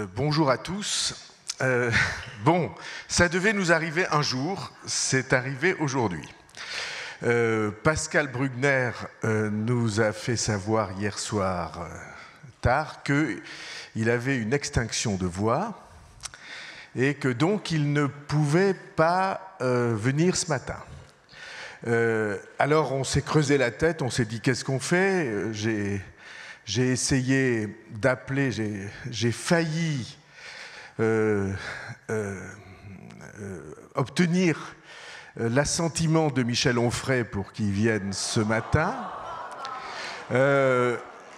Bonjour à tous. Bon, ça devait nous arriver un jour, c'est arrivé aujourd'hui. Pascal Brugner nous a fait savoir hier soir tard qu'il avait une extinction de voix et que donc il ne pouvait pas venir ce matin. Alors on s'est creusé la tête, on s'est dit qu'est-ce qu'on fait ? J'ai essayé d'appeler, j'ai failli obtenir l'assentiment de Michel Onfray pour qu'il vienne ce matin.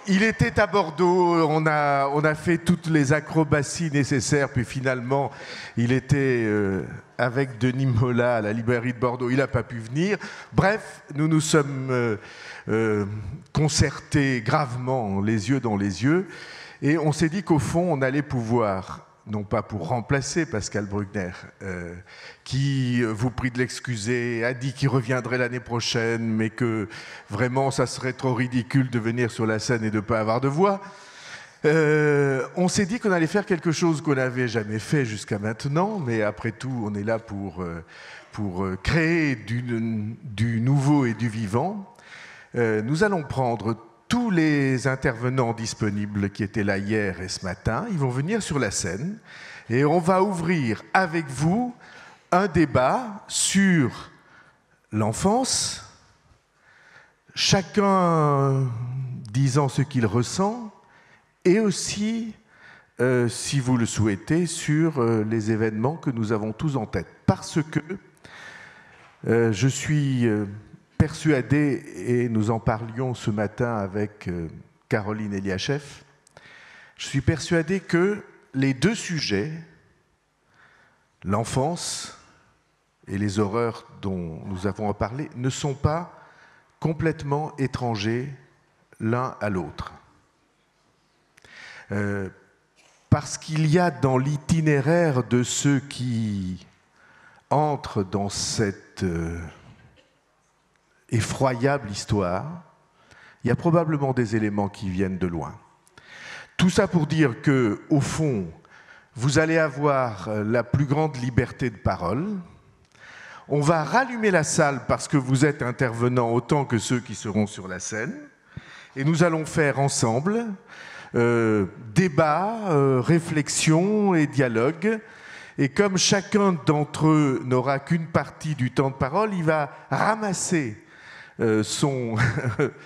Il était à Bordeaux, on a fait toutes les acrobaties nécessaires, puis finalement, il était avec Denis Mola à la librairie de Bordeaux, il n'a pas pu venir. Bref, nous nous sommes concertés gravement, les yeux dans les yeux, et on s'est dit qu'au fond, on allait pouvoir, non pas pour remplacer Pascal Brugner, qui, vous prie de l'excuser, a dit qu'il reviendrait l'année prochaine, mais que vraiment ça serait trop ridicule de venir sur la scène et de ne pas avoir de voix. On s'est dit qu'on allait faire quelque chose qu'on n'avait jamais fait jusqu'à maintenant, mais après tout, on est là pour créer du nouveau et du vivant. Nous allons prendre tous les intervenants disponibles qui étaient là hier et ce matin, ils vont venir sur la scène et on va ouvrir avec vous un débat sur l'enfance, chacun disant ce qu'il ressent et aussi, si vous le souhaitez, sur les événements que nous avons tous en tête. Parce que je suis persuadé, et nous en parlions ce matin avec Caroline Eliachev, je suis persuadé que les deux sujets, l'enfance et les horreurs dont nous avons à parler, ne sont pas complètement étrangers l'un à l'autre. Parce qu'il y a dans l'itinéraire de ceux qui entrent dans cette effroyable histoire, il y a probablement des éléments qui viennent de loin. Tout ça pour dire que, au fond, vous allez avoir la plus grande liberté de parole. On va rallumer la salle parce que vous êtes intervenants autant que ceux qui seront sur la scène. Et nous allons faire ensemble débat, réflexion et dialogue. Et comme chacun d'entre eux n'aura qu'une partie du temps de parole, il va ramasser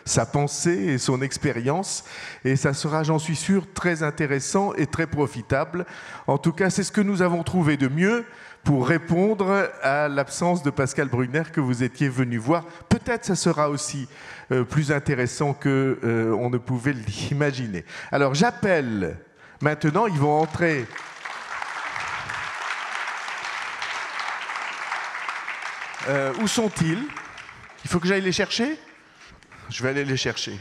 sa pensée et son expérience, et ça sera, j'en suis sûr, très intéressant et très profitable. En tout cas, c'est ce que nous avons trouvé de mieux pour répondre à l'absence de Pascal Brugner que vous étiez venu voir. Peut-être ça sera aussi plus intéressant qu'on ne pouvait l'imaginer. Alors j'appelle maintenant, ils vont entrer. Où sont-ils ? Il faut que j'aille les chercher ? Je vais aller les chercher.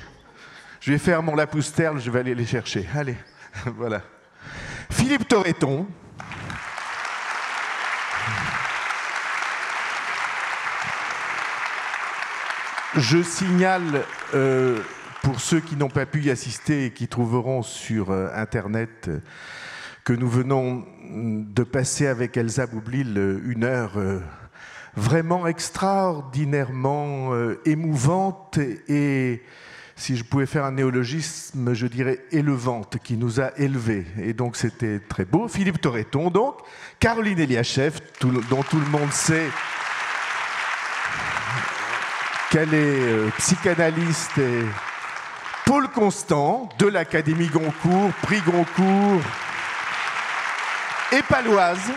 Je vais faire mon Lapousterle, je vais aller les chercher. Allez, voilà. Philippe Torreton. Je signale, pour ceux qui n'ont pas pu y assister et qui trouveront sur Internet, que nous venons de passer avec Elsa Boublil une heure vraiment extraordinairement émouvante et, si je pouvais faire un néologisme, je dirais élevante, qui nous a élevés. Et donc c'était très beau. Philippe Torreton, donc. Caroline Eliachev, dont tout le monde sait qu'elle est psychanalyste. Et Paul Constant, de l'Académie Goncourt, prix Goncourt, et paloise.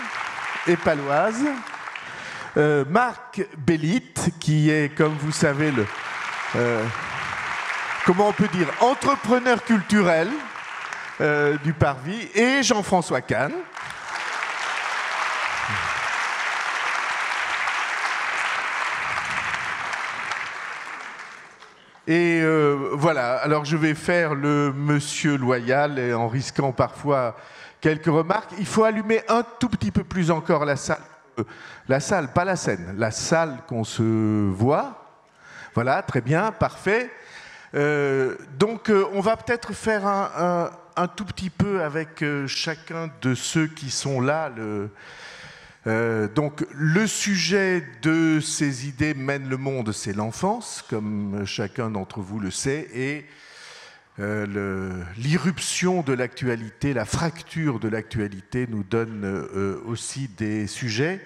Marc Bellit, qui est, comme vous savez, comment on peut dire, entrepreneur culturel du Parvis, et Jean-François Kahn. Et voilà, alors je vais faire le monsieur loyal, et en risquant parfois quelques remarques. Il faut allumer un tout petit peu plus encore la salle. La salle, pas la scène, la salle qu'on se voit. Voilà, très bien, parfait. Donc on va peut-être faire un tout petit peu avec chacun de ceux qui sont là. Donc, le sujet de ces idées mène le monde, c'est l'enfance, comme chacun d'entre vous le sait, et l'irruption de l'actualité, la fracture de l'actualité nous donne aussi des sujets.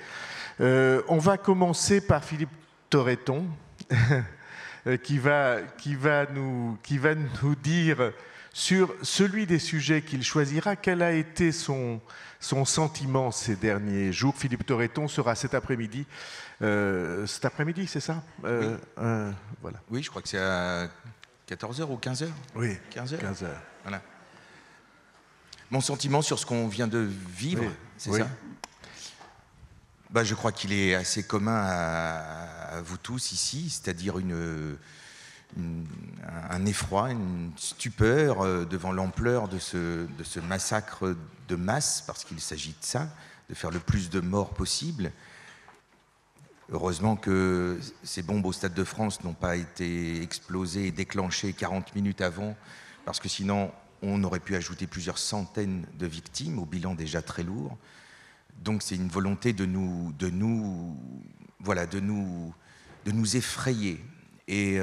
On va commencer par Philippe Torreton, qui va nous dire sur celui des sujets qu'il choisira, quel a été son sentiment ces derniers jours. Philippe Torreton sera cet après-midi. Cet après-midi, c'est ça oui. Voilà. Oui, je crois que c'est à 14h ou 15h. Oui, 15h. 15h. Voilà. Mon sentiment sur ce qu'on vient de vivre, oui. c'est oui. ça je crois qu'il est assez commun à vous tous ici, c'est-à-dire un effroi, une stupeur devant l'ampleur de ce massacre de masse, parce qu'il s'agit de ça, de faire le plus de morts possible. Heureusement que ces bombes au Stade de France n'ont pas été explosées et déclenchées 40 minutes avant, parce que sinon on aurait pu ajouter plusieurs centaines de victimes au bilan déjà très lourd. Donc c'est une volonté de nous effrayer et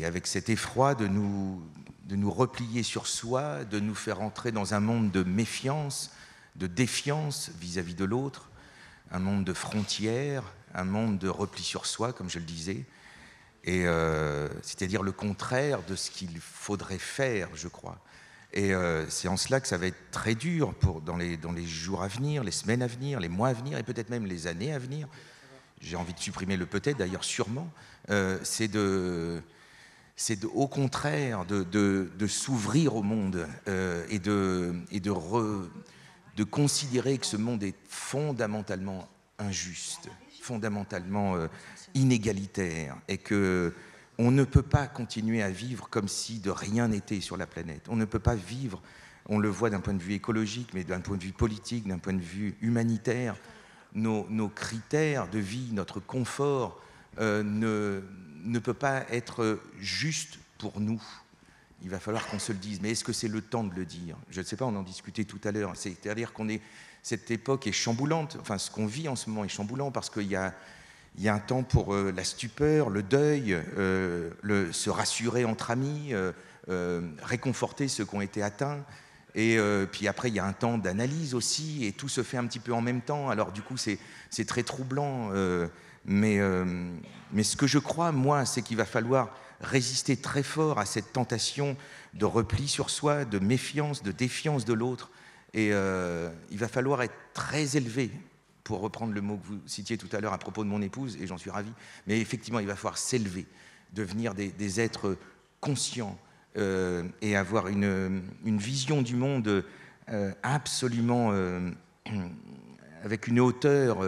avec cet effroi de nous replier sur soi, de nous faire entrer dans un monde de méfiance, de défiance vis-à-vis de l'autre, un monde de frontières, un monde de repli sur soi, comme je le disais, et c'est-à-dire le contraire de ce qu'il faudrait faire, je crois. Et c'est en cela que ça va être très dur dans les jours à venir, les semaines à venir, les mois à venir et peut-être même les années à venir. J'ai envie de supprimer le peut-être, d'ailleurs sûrement. C'est au contraire de s'ouvrir au monde et de considérer que ce monde est fondamentalement injuste, fondamentalement inégalitaire et que on ne peut pas continuer à vivre comme si de rien n'était sur la planète. On ne peut pas vivre, on le voit d'un point de vue écologique, mais d'un point de vue politique, d'un point de vue humanitaire. Nos critères de vie, notre confort ne peut pas être juste pour nous. Il va falloir qu'on se le dise. Mais est-ce que c'est le temps de le dire ? Je ne sais pas, on en discutait tout à l'heure. C'est-à-dire cette époque est chamboulante. Enfin, ce qu'on vit en ce moment est chamboulant parce qu'il y a un temps pour la stupeur, le deuil, se rassurer entre amis, réconforter ceux qui ont été atteints. Et puis après, il y a un temps d'analyse aussi, et tout se fait un petit peu en même temps. Alors du coup, c'est très troublant. Mais ce que je crois, moi, c'est qu'il va falloir résister très fort à cette tentation de repli sur soi, de méfiance, de défiance de l'autre. Et il va falloir être très élevé, pour reprendre le mot que vous citiez tout à l'heure à propos de mon épouse, et j'en suis ravi. Mais effectivement, il va falloir s'élever, devenir des êtres conscients et avoir une vision du monde absolument avec une hauteur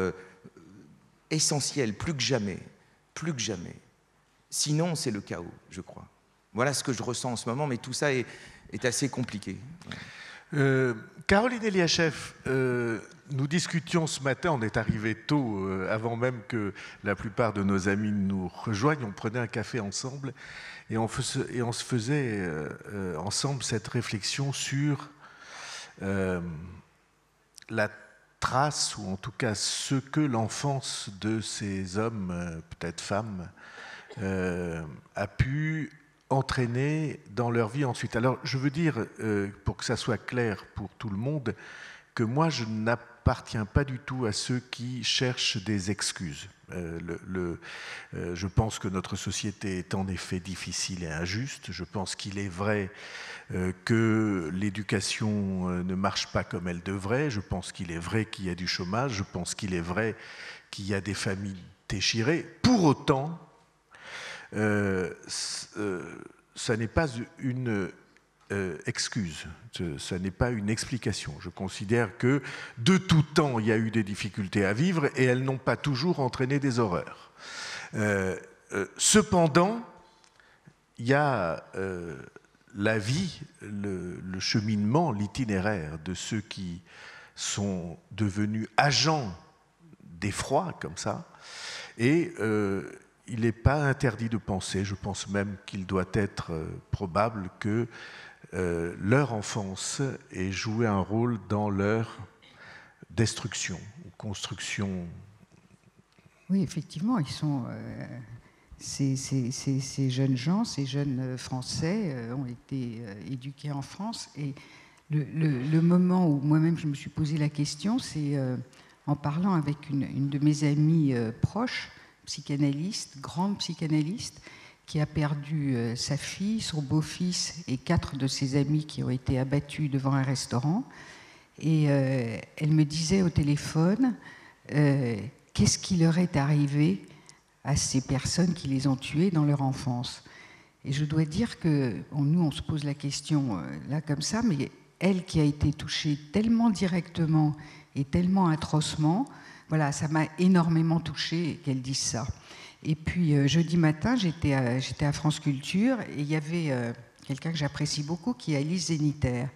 essentielle, plus que jamais. Sinon, c'est le chaos, je crois. Voilà ce que je ressens en ce moment, mais tout ça est assez compliqué. Caroline Eliachev, nous discutions ce matin, on est arrivé tôt, avant même que la plupart de nos amis nous rejoignent, on prenait un café ensemble et on se faisait ensemble cette réflexion sur la trace, ou en tout cas ce que l'enfance de ces hommes, peut-être femmes, a pu entraîner dans leur vie ensuite. Alors, je veux dire, pour que ça soit clair pour tout le monde, que moi, je n'appartiens pas du tout à ceux qui cherchent des excuses. Je pense que notre société est en effet difficile et injuste. Je pense qu'il est vrai que l'éducation ne marche pas comme elle devrait. Je pense qu'il est vrai qu'il y a du chômage. Je pense qu'il est vrai qu'il y a des familles déchirées. Pour autant, ça n'est pas une excuse, ça n'est pas une explication. Je considère que de tout temps, il y a eu des difficultés à vivre et elles n'ont pas toujours entraîné des horreurs. Cependant, il y a la vie, le cheminement, l'itinéraire de ceux qui sont devenus agents d'effroi comme ça, et il n'est pas interdit de penser, je pense même qu'il doit être probable que leur enfance et jouer un rôle dans leur destruction ou construction. Oui, effectivement, ils sont... Ces jeunes gens, ces jeunes Français ont été éduqués en France. Et le moment où moi-même je me suis posé la question, c'est en parlant avec une de mes amies proches, psychanalyste, grande psychanalyste, qui a perdu sa fille, son beau-fils et 4 de ses amis qui ont été abattus devant un restaurant. Et elle me disait au téléphone, qu'est-ce qui leur est arrivé à ces personnes qui les ont tués dans leur enfance. Et je dois dire que, nous, on se pose la question là comme ça, mais elle qui a été touchée tellement directement et tellement atrocement, voilà, ça m'a énormément touchée qu'elle dise ça. Et puis, jeudi matin, j'étais à France Culture, et il y avait quelqu'un que j'apprécie beaucoup, qui est Alice Zéniter.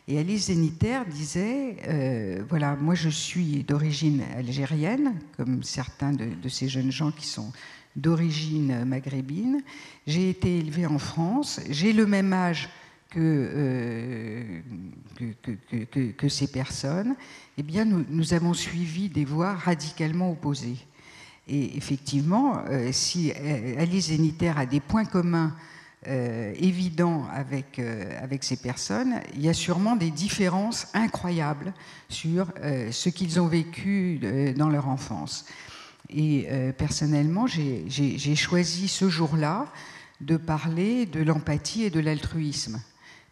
Et Alice Zéniter disait, voilà, moi je suis d'origine algérienne, comme certains de ces jeunes gens qui sont d'origine maghrébine. J'ai été élevée en France, j'ai le même âge que ces personnes. Eh bien, nous avons suivi des voies radicalement opposées. Et effectivement, si Alice Zéniter a des points communs évident avec ces personnes, il y a sûrement des différences incroyables sur ce qu'ils ont vécu dans leur enfance. Et personnellement, j'ai choisi ce jour-là de parler de l'empathie et de l'altruisme,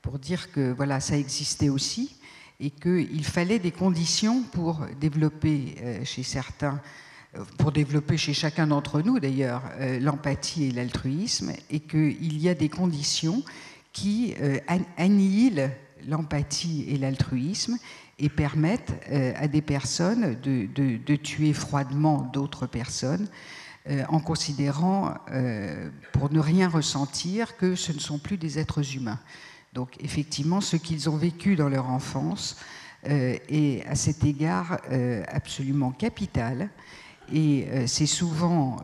pour dire que voilà, ça existait aussi et qu'il fallait des conditions pour développer chez certains, pour développer chez chacun d'entre nous d'ailleurs l'empathie et l'altruisme, et qu'il y a des conditions qui annihilent l'empathie et l'altruisme et permettent à des personnes de tuer froidement d'autres personnes en considérant, pour ne rien ressentir, que ce ne sont plus des êtres humains. Donc effectivement, ce qu'ils ont vécu dans leur enfance est à cet égard absolument capital. Et c'est souvent,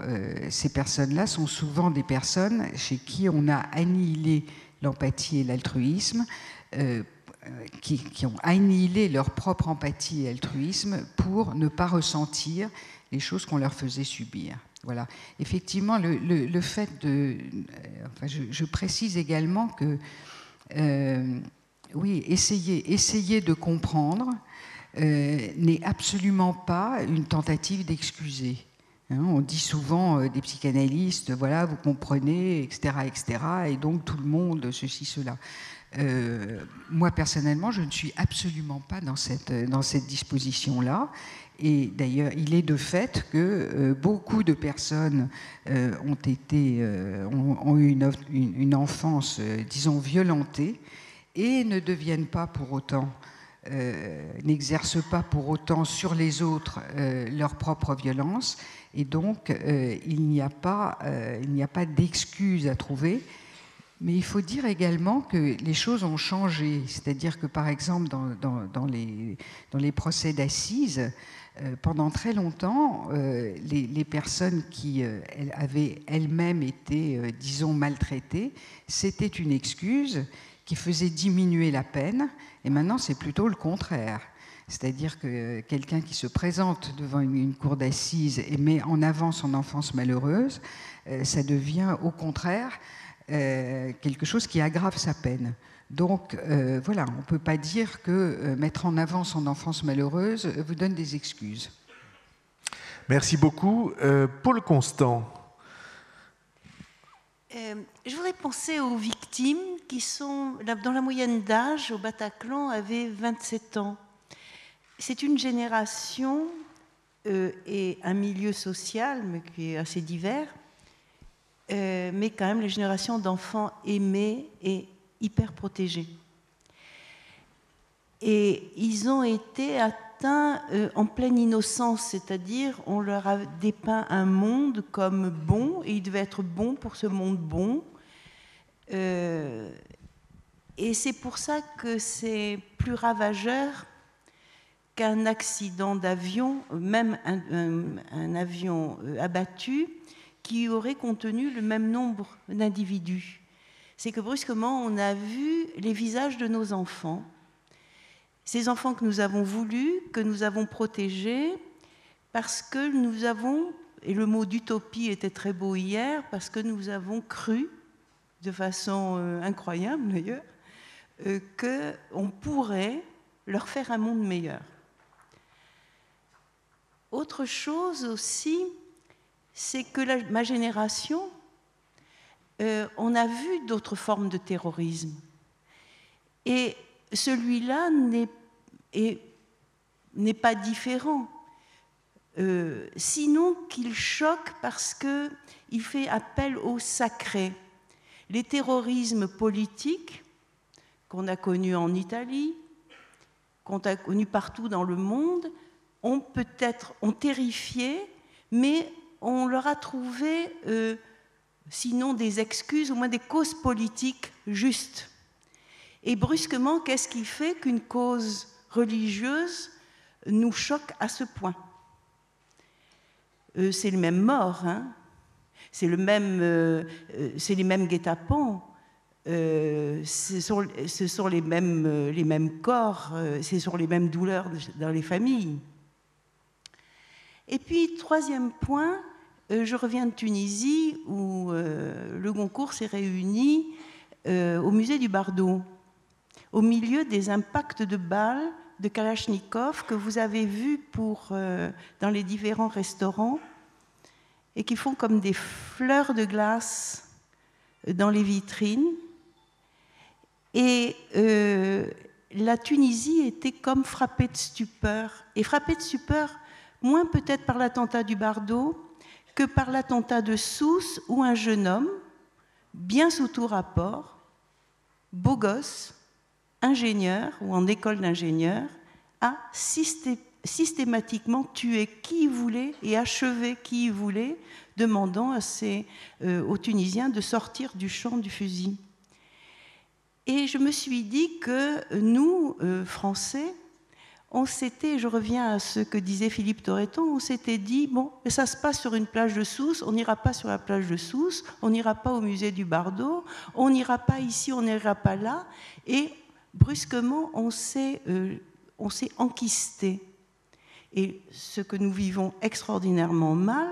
ces personnes-là sont souvent des personnes chez qui on a annihilé l'empathie et l'altruisme, qui ont annihilé leur propre empathie et altruisme pour ne pas ressentir les choses qu'on leur faisait subir. Voilà. Effectivement, le fait de... Enfin, je précise également que, oui, essayer de comprendre n'est absolument pas une tentative d'excuser. On dit souvent des psychanalystes, voilà, vous comprenez, etc., etc., et donc tout le monde, ceci, cela. Moi, personnellement, je ne suis absolument pas dans cette disposition-là. Et d'ailleurs, il est de fait que beaucoup de personnes ont eu une enfance, disons, violentée, et ne deviennent pas pour autant... n'exercent pas pour autant sur les autres leur propre violence, et donc il n'y a pas d'excuse à trouver. Mais il faut dire également que les choses ont changé, c'est-à-dire que par exemple dans les procès d'assises, pendant très longtemps, les personnes qui avaient elles-mêmes été, disons, maltraitées, c'était une excuse qui faisait diminuer la peine, et maintenant c'est plutôt le contraire. C'est-à-dire que quelqu'un qui se présente devant une cour d'assises et met en avant son enfance malheureuse, ça devient au contraire quelque chose qui aggrave sa peine. Donc voilà, on ne peut pas dire que mettre en avant son enfance malheureuse vous donne des excuses. Merci beaucoup. Paul Constant. Je voudrais penser aux victimes qui sont, dans la moyenne d'âge, au Bataclan, avaient 27 ans. C'est une génération et un milieu social, mais qui est assez divers, mais quand même la génération d'enfants aimés et hyper protégés. Et ils ont été atteints en pleine innocence, c'est-à-dire on leur a dépeint un monde comme bon, et ils devaient être bons pour ce monde bon. Et c'est pour ça que c'est plus ravageur qu'un accident d'avion, même un avion abattu, qui aurait contenu le même nombre d'individus. c'est que brusquement, on a vu les visages de nos enfants. Ces enfants que nous avons voulus, que nous avons protégés, parce que nous avons, et le mot d'utopie était très beau hier, parce que nous avons cru, de façon incroyable d'ailleurs, qu'on pourrait leur faire un monde meilleur. Autre chose aussi, c'est que ma génération, on a vu d'autres formes de terrorisme. Et celui-là n'est pas différent. Sinon qu'il choque parce qu'il fait appel au sacré. Les terrorismes politiques qu'on a connus en Italie, qu'on a connus partout dans le monde, ont terrifié, mais on leur a trouvé, sinon des excuses, au moins des causes politiques justes. Et brusquement, qu'est-ce qui fait qu'une cause religieuse nous choque à ce point? C'est le même mort, hein? C'est les mêmes guet-apens, ce sont les mêmes corps, ce sont les mêmes douleurs dans les familles. Et puis, troisième point, je reviens de Tunisie où le Goncourt s'est réuni au musée du Bardo, au milieu des impacts de balles de Kalachnikov que vous avez vus dans les différents restaurants et qui font comme des fleurs de glace dans les vitrines. Et la Tunisie était comme frappée de stupeur. Et frappée de stupeur, moins peut-être par l'attentat du Bardo que par l'attentat de Sousse, où un jeune homme, bien sous tout rapport, beau gosse, ingénieur ou en école d'ingénieur, a systématiquement tué qui il voulait et achevé qui il voulait, demandant aux Tunisiens de sortir du champ du fusil. Et je me suis dit que nous, Français, on s'était, je reviens à ce que disait Philippe Torreton, on s'était dit, bon, ça se passe sur une plage de Sousse, on n'ira pas sur la plage de Sousse, on n'ira pas au musée du Bardo, on n'ira pas ici, on n'ira pas là, et brusquement, on s'est enquisté. Et ce que nous vivons extraordinairement mal,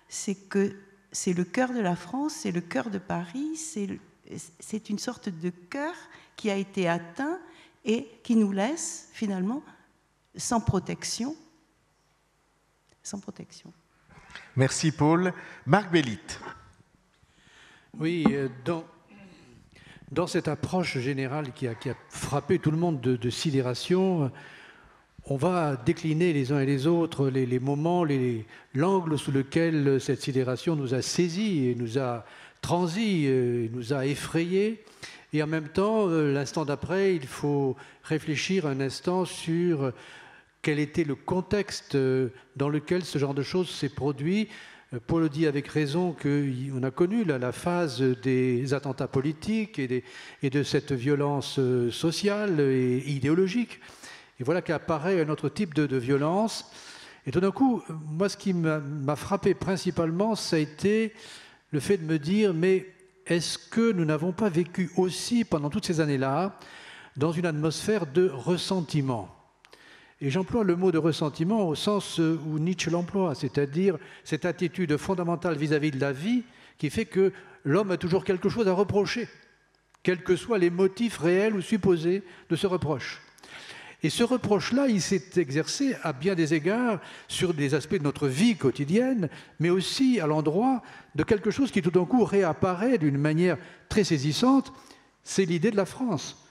c'est que c'est le cœur de la France, c'est le cœur de Paris, c'est une sorte de cœur qui a été atteint et qui nous laisse finalement sans protection. Sans protection. Merci Paul. Marc Bellitte. Oui, dans cette approche générale qui a frappé tout le monde de sidération, on va décliner les uns et les autres les moments, l'angle sous lequel cette sidération nous a saisis et nous a transis, nous a effrayés. Et en même temps, l'instant d'après, il faut réfléchir un instant sur quel était le contexte dans lequel ce genre de choses s'est produit. Paul dit avec raison qu'on a connu la phase des attentats politiques et de cette violence sociale et idéologique. Et voilà qu'apparaît un autre type de violence. Et tout d'un coup, moi, ce qui m'a frappé principalement, ça a été le fait de me dire, mais est-ce que nous n'avons pas vécu aussi, pendant toutes ces années-là, dans une atmosphère de ressentiment? Et j'emploie le mot de ressentiment au sens où Nietzsche l'emploie, c'est-à-dire cette attitude fondamentale vis-à-vis de la vie qui fait que l'homme a toujours quelque chose à reprocher, quels que soient les motifs réels ou supposés de ce reproche. Et ce reproche-là, il s'est exercé à bien des égards sur des aspects de notre vie quotidienne, mais aussi à l'endroit de quelque chose qui tout d'un coup réapparaît d'une manière très saisissante, c'est l'idée de la France.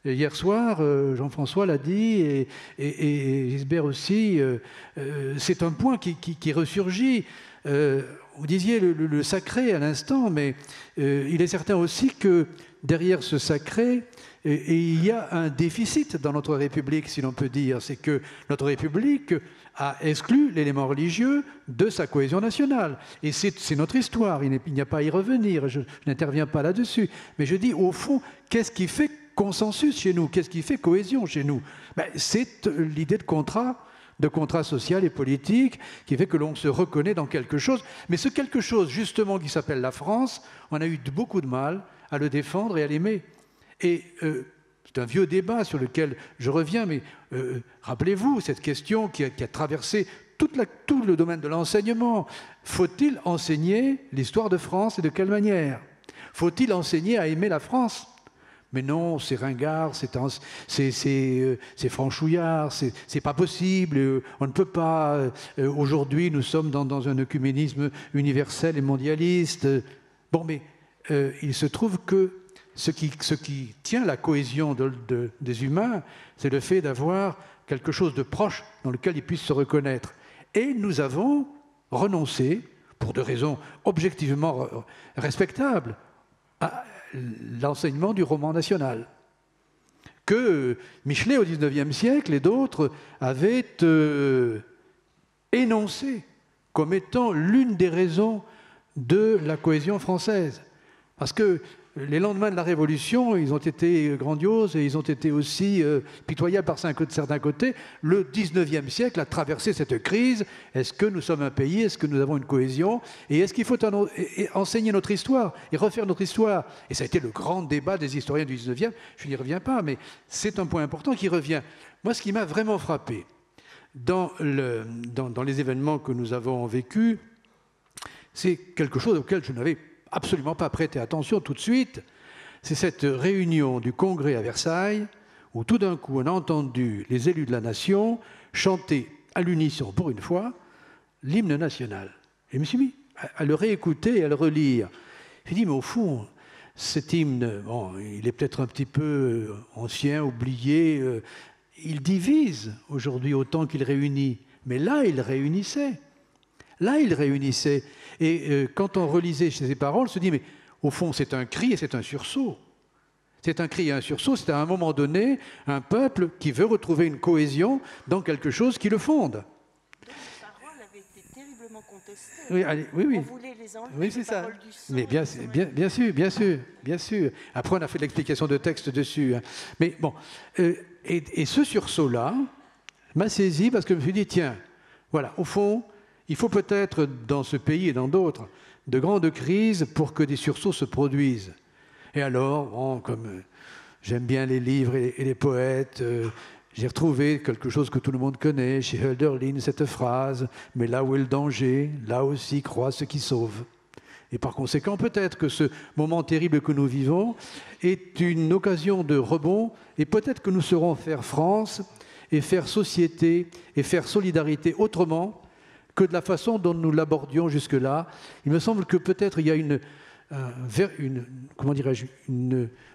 Et hier soir, Jean-François l'a dit, et Gisbert aussi, c'est un point qui ressurgit. Vous disiez le sacré à l'instant, mais il est certain aussi que derrière ce sacré, il y a un déficit dans notre République, si l'on peut dire. C'est que notre République a exclu l'élément religieux de sa cohésion nationale. Et c'est notre histoire, il n'y a pas à y revenir, je n'interviens pas là-dessus. Mais je dis, au fond, qu'est-ce qui fait consensus chez nous? Qu'est-ce qui fait cohésion chez nous? C'est l'idée de contrat social et politique qui fait que l'on se reconnaît dans quelque chose. Mais ce quelque chose, justement, qui s'appelle la France, on a eu beaucoup de mal à le défendre et à l'aimer. Et c'est un vieux débat sur lequel je reviens, mais rappelez-vous cette question qui a traversé tout le domaine de l'enseignement. Faut-il enseigner l'histoire de France et de quelle manière? Faut-il enseigner à aimer la France? Mais non, c'est ringard, c'est franchouillard, c'est pas possible, on ne peut pas. Aujourd'hui, nous sommes dans un œcuménisme universel et mondialiste. Bon, mais il se trouve que ce qui tient la cohésion des humains, c'est le fait d'avoir quelque chose de proche dans lequel ils puissent se reconnaître. Et nous avons renoncé, pour des raisons objectivement respectables, à l'enseignement du roman national, que Michelet, au XIXe siècle, et d'autres avaient énoncé comme étant l'une des raisons de la cohésion française. Parce que les lendemains de la Révolution, ils ont été grandioses et ils ont été aussi pitoyables par certains côtés. Le XIXe siècle a traversé cette crise. Est-ce que nous sommes un pays? Est-ce que nous avons une cohésion? Et est-ce qu'il faut enseigner notre histoire et refaire notre histoire? Et ça a été le grand débat des historiens du XIXe. Je n'y reviens pas, mais c'est un point important qui revient. Moi, ce qui m'a vraiment frappé dans les événements que nous avons vécus, c'est quelque chose auquel je n'avais absolument pas prêté attention tout de suite, c'est cette réunion du Congrès à Versailles, où tout d'un coup on a entendu les élus de la nation chanter à l'unisson, pour une fois, l'hymne national. Et je me suis mis à le réécouter et à le relire. J'ai dit, mais au fond, cet hymne, bon, il est peut-être un petit peu ancien, oublié, il divise aujourd'hui autant qu'il réunit. Mais là, il réunissait. Là, il réunissait. Et quand on relisait ces paroles, on se dit, mais au fond, c'est un cri et c'est un sursaut. C'est un cri et un sursaut, c'est à un moment donné un peuple qui veut retrouver une cohésion dans quelque chose qui le fonde. Les paroles avaient été terriblement contestées. Oui, oui. On voulait les enlever, oui, c'est les ça. paroles du son. Mais bien sûr. Après, on a fait de l'explication de texte dessus. Hein. Mais bon, et ce sursaut-là m'a saisi parce que je me suis dit, tiens, voilà, au fond, il faut peut-être, dans ce pays et dans d'autres, de grandes crises pour que des sursauts se produisent. Et alors, bon, comme j'aime bien les livres et les poètes, j'ai retrouvé quelque chose que tout le monde connaît chez Hölderlin, cette phrase « Mais là où est le danger, là aussi croient ceux qui sauvent ». Et par conséquent, peut-être que ce moment terrible que nous vivons est une occasion de rebond, et peut-être que nous saurons faire France et faire société et faire solidarité autrement que de la façon dont nous l'abordions jusque-là. Il me semble que peut-être il y a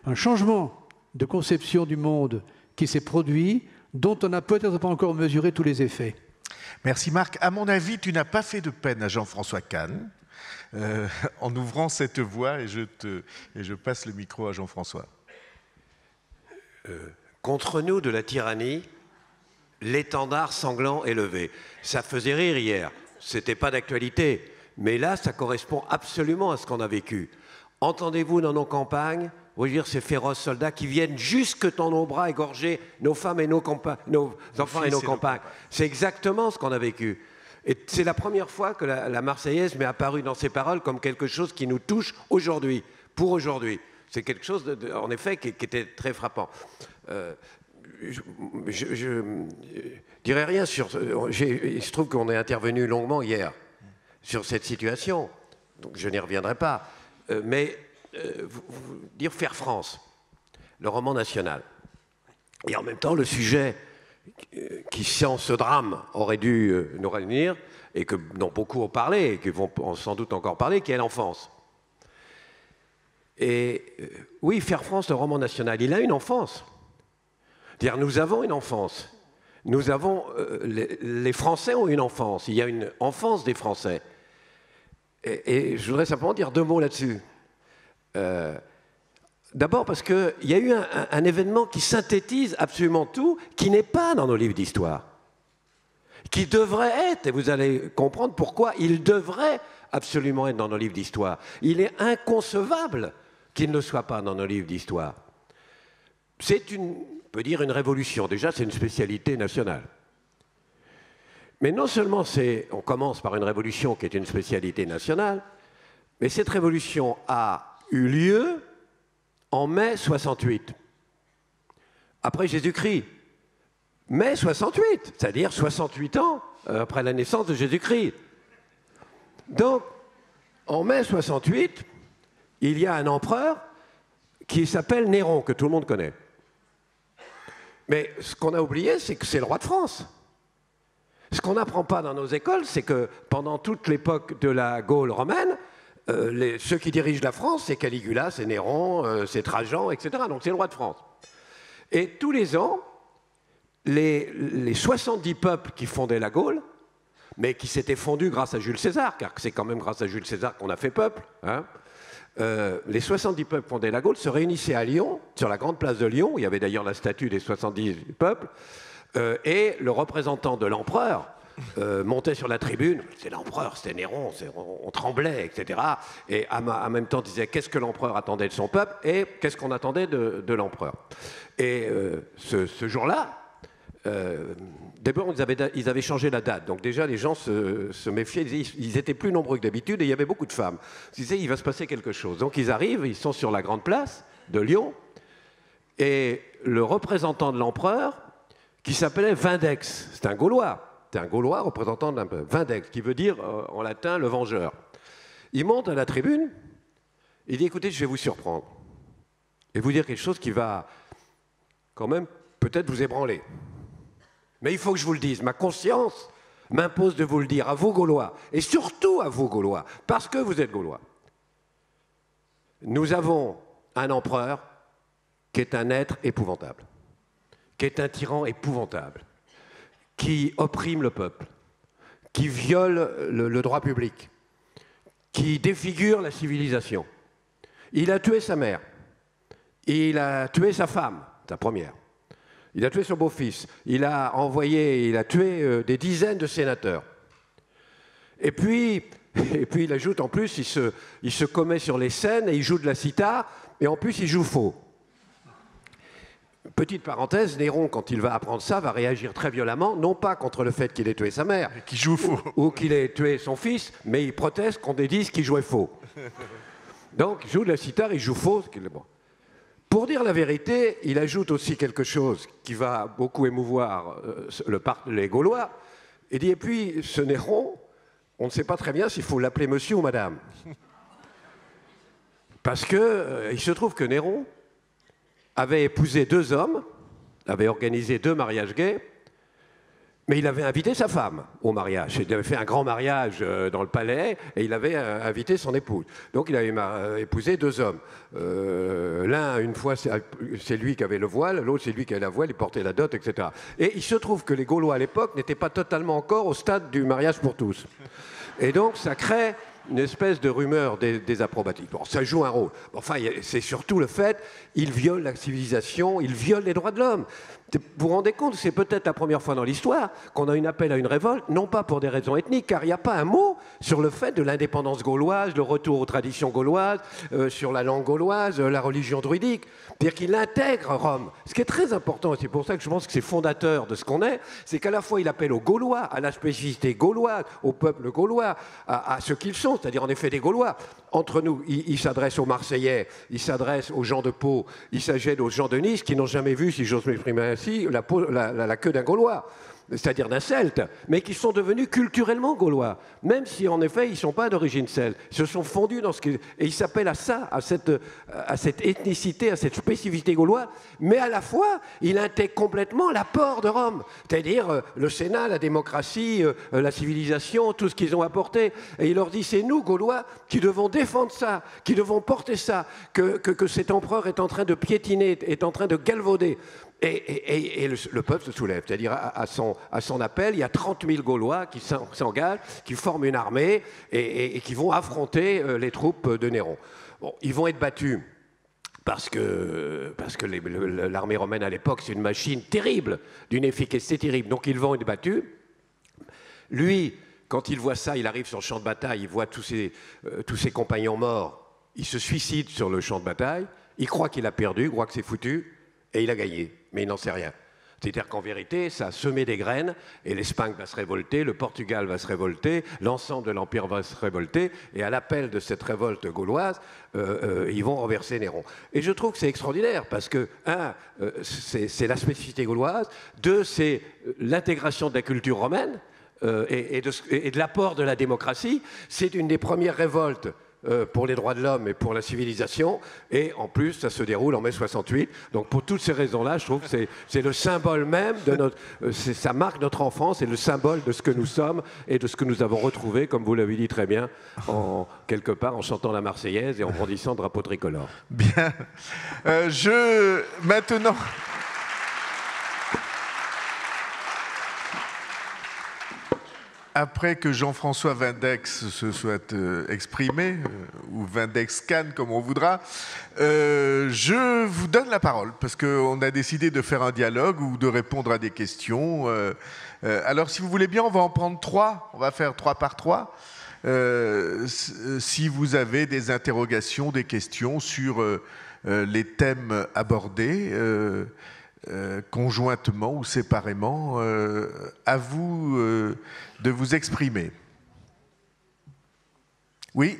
un changement de conception du monde qui s'est produit, dont on n'a peut-être pas encore mesuré tous les effets. Merci Marc. À mon avis, tu n'as pas fait de peine à Jean-François Kahn en ouvrant cette voie, et je passe le micro à Jean-François. Contre nous de la tyrannie, l'étendard sanglant est levé. Ça faisait rire hier, c'était pas d'actualité, mais là, ça correspond absolument à ce qu'on a vécu. Entendez-vous dans nos campagnes, dire ces féroces soldats qui viennent jusque dans nos bras égorger nos femmes et nos enfants et nos compagnes. C'est exactement ce qu'on a vécu. Et c'est la première fois que la Marseillaise m'est apparue dans ses paroles comme quelque chose qui nous touche aujourd'hui, pour aujourd'hui. C'est quelque chose, en effet, qui était très frappant. Je dirais rien sur... Il se trouve qu'on est intervenu longuement hier sur cette situation, donc je n'y reviendrai pas. Mais dire faire France, le roman national, et en même temps le sujet qui, sans ce drame, aurait dû nous réunir, et dont beaucoup ont parlé, et qui vont sans doute encore parler, qui est l'enfance. Et oui, faire France, le roman national, il a une enfance. C'est-à-dire, nous avons une enfance. Nous avons, les Français ont une enfance. Il y a une enfance des Français. Et je voudrais simplement dire deux mots là-dessus. D'abord parce qu'il y a eu un événement qui synthétise absolument tout, qui n'est pas dans nos livres d'histoire, qui devrait être, et vous allez comprendre pourquoi il devrait absolument être dans nos livres d'histoire. Il est inconcevable qu'il ne soit pas dans nos livres d'histoire. C'est on peut dire une révolution. Déjà, c'est une spécialité nationale. Mais non seulement on commence par une révolution qui est une spécialité nationale, mais cette révolution a eu lieu en mai 68, après Jésus-Christ. Mai 68, c'est-à-dire 68 ans après la naissance de Jésus-Christ. Donc, en mai 68, il y a un empereur qui s'appelle Néron, que tout le monde connaît. Mais ce qu'on a oublié, c'est que c'est le roi de France. Ce qu'on n'apprend pas dans nos écoles, c'est que pendant toute l'époque de la Gaule romaine, ceux qui dirigent la France, c'est Caligula, c'est Néron, c'est Trajan, etc. Donc c'est le roi de France. Et tous les ans, les 70 peuples qui fondaient la Gaule, mais qui s'étaient fondus grâce à Jules César, car c'est quand même grâce à Jules César qu'on a fait peuple, hein, les 70 peuples fondés la Gaule se réunissaient à Lyon, sur la grande place de Lyon, où il y avait d'ailleurs la statue des 70 peuples, et le représentant de l'empereur montait sur la tribune, c'est l'empereur, c'était Néron, on tremblait, etc. Et en même temps disait qu'est-ce que l'empereur attendait de son peuple et qu'est-ce qu'on attendait de l'empereur. Et ce jour-là, d'abord, ils avaient changé la date. Donc déjà, les gens se méfiaient. Ils étaient plus nombreux que d'habitude et il y avait beaucoup de femmes. Ils disaient, il va se passer quelque chose. Donc ils arrivent, ils sont sur la grande place de Lyon. Et le représentant de l'empereur, qui s'appelait Vindex, c'est un Gaulois. C'est un Gaulois représentant d'un peuple. Vindex, qui veut dire en latin le vengeur. Il monte à la tribune. Il dit, écoutez, je vais vous surprendre. Et vous dire quelque chose qui va quand même peut-être vous ébranler. Mais il faut que je vous le dise, ma conscience m'impose de vous le dire, à vous Gaulois, et surtout à vous Gaulois, parce que vous êtes Gaulois. Nous avons un empereur qui est un être épouvantable, qui est un tyran épouvantable, qui opprime le peuple, qui viole le droit public, qui défigure la civilisation. Il a tué sa mère, il a tué sa femme, sa première. Il a tué son beau-fils, il a tué des dizaines de sénateurs. Et puis il ajoute en plus, il se commet sur les scènes et il joue de la cithare, et en plus il joue faux. Petite parenthèse, Néron, quand il va apprendre ça, va réagir très violemment, non pas contre le fait qu'il ait tué sa mère, qui joue faux, ou qu'il ait tué son fils, mais il proteste qu'on dise qu'il jouait faux. Donc il joue de la cithare, il joue faux, bon. Pour dire la vérité, il ajoute aussi quelque chose qui va beaucoup émouvoir les Gaulois. Il dit, et puis, ce Néron, on ne sait pas très bien s'il faut l'appeler monsieur ou madame. Parce qu'il se trouve que Néron avait épousé 2 hommes, avait organisé 2 mariages gays, mais il avait invité sa femme au mariage. Il avait fait un grand mariage dans le palais et il avait invité son épouse. Donc il avait épousé 2 hommes. L'un, une fois, c'est lui qui avait le voile, l'autre, c'est lui qui avait la voile, il portait la dot, etc. Et il se trouve que les Gaulois à l'époque n'étaient pas totalement encore au stade du mariage pour tous. Et donc ça crée une espèce de rumeur désapprobative. Bon, ça joue un rôle. Enfin, c'est surtout le fait qu'il viole la civilisation, il viole les droits de l'homme. Vous vous rendez compte, c'est peut-être la première fois dans l'histoire qu'on a un appel à une révolte, non pas pour des raisons ethniques, car il n'y a pas un mot sur le fait de l'indépendance gauloise, le retour aux traditions gauloises, sur la langue gauloise, la religion druidique. C'est-à-dire qu'il intègre Rome. Ce qui est très important, et c'est pour ça que je pense que c'est fondateur de ce qu'on est, c'est qu'à la fois il appelle aux Gaulois, à la spécificité gauloise, au peuple gaulois, à ce qu'ils sont, c'est-à-dire en effet des Gaulois. Entre nous, il s'adresse aux Marseillais, il s'adresse aux gens de Pau, il s'adresse aux gens de Nice qui n'ont jamais vu, si j'ose m'exprimer ainsi, la queue d'un Gaulois, c'est-à-dire d'un Celte, mais qui sont devenus culturellement Gaulois, même si en effet ils ne sont pas d'origine celte. Ils se sont fondus dans ce qu'ils... Et ils s'appellent à ça, à cette ethnicité, à cette spécificité gauloise, mais à la fois, il intègre complètement l'apport de Rome, c'est-à-dire le Sénat, la démocratie, la civilisation, tout ce qu'ils ont apporté. Et il leur dit, c'est nous, Gaulois, qui devons défendre ça, qui devons porter ça, que cet empereur est en train de piétiner, est en train de galvauder. Et le peuple se soulève, c'est-à-dire à son appel, il y a 30 000 Gaulois qui s'engagent, qui forment une armée et qui vont affronter les troupes de Néron. Bon, ils vont être battus parce que l'armée romaine à l'époque, c'est une machine terrible, d'une efficacité terrible, donc ils vont être battus. Lui, quand il voit ça, il arrive sur le champ de bataille, il voit tous ses compagnons morts, il se suicide sur le champ de bataille, il croit qu'il a perdu, il croit que c'est foutu, et il a gagné, mais il n'en sait rien. C'est-à-dire qu'en vérité, ça a semé des graines, et l'Espagne va se révolter, le Portugal va se révolter, l'ensemble de l'Empire va se révolter, et à l'appel de cette révolte gauloise, ils vont renverser Néron. Et je trouve que c'est extraordinaire, parce que, un, c'est la spécificité gauloise, deux, c'est l'intégration de la culture romaine, et de l'apport de la démocratie. C'est une des premières révoltes pour les droits de l'homme et pour la civilisation, et en plus ça se déroule en mai 68. Donc pour toutes ces raisons-là, je trouve que c'est le symbole même de notre, ça marque notre enfance et le symbole de ce que nous sommes et de ce que nous avons retrouvé, comme vous l'avez dit très bien, quelque part en chantant la Marseillaise et en brandissant le drapeau tricolore. Bien. Maintenant... Après que Jean-François Vindex se soit exprimé, ou Vindex-Can comme on voudra, je vous donne la parole, parce qu'on a décidé de faire un dialogue ou de répondre à des questions. Alors si vous voulez bien, on va en prendre 3, on va faire 3 par 3. Si vous avez des interrogations, des questions sur les thèmes abordés, conjointement ou séparément, à vous de vous exprimer. Oui,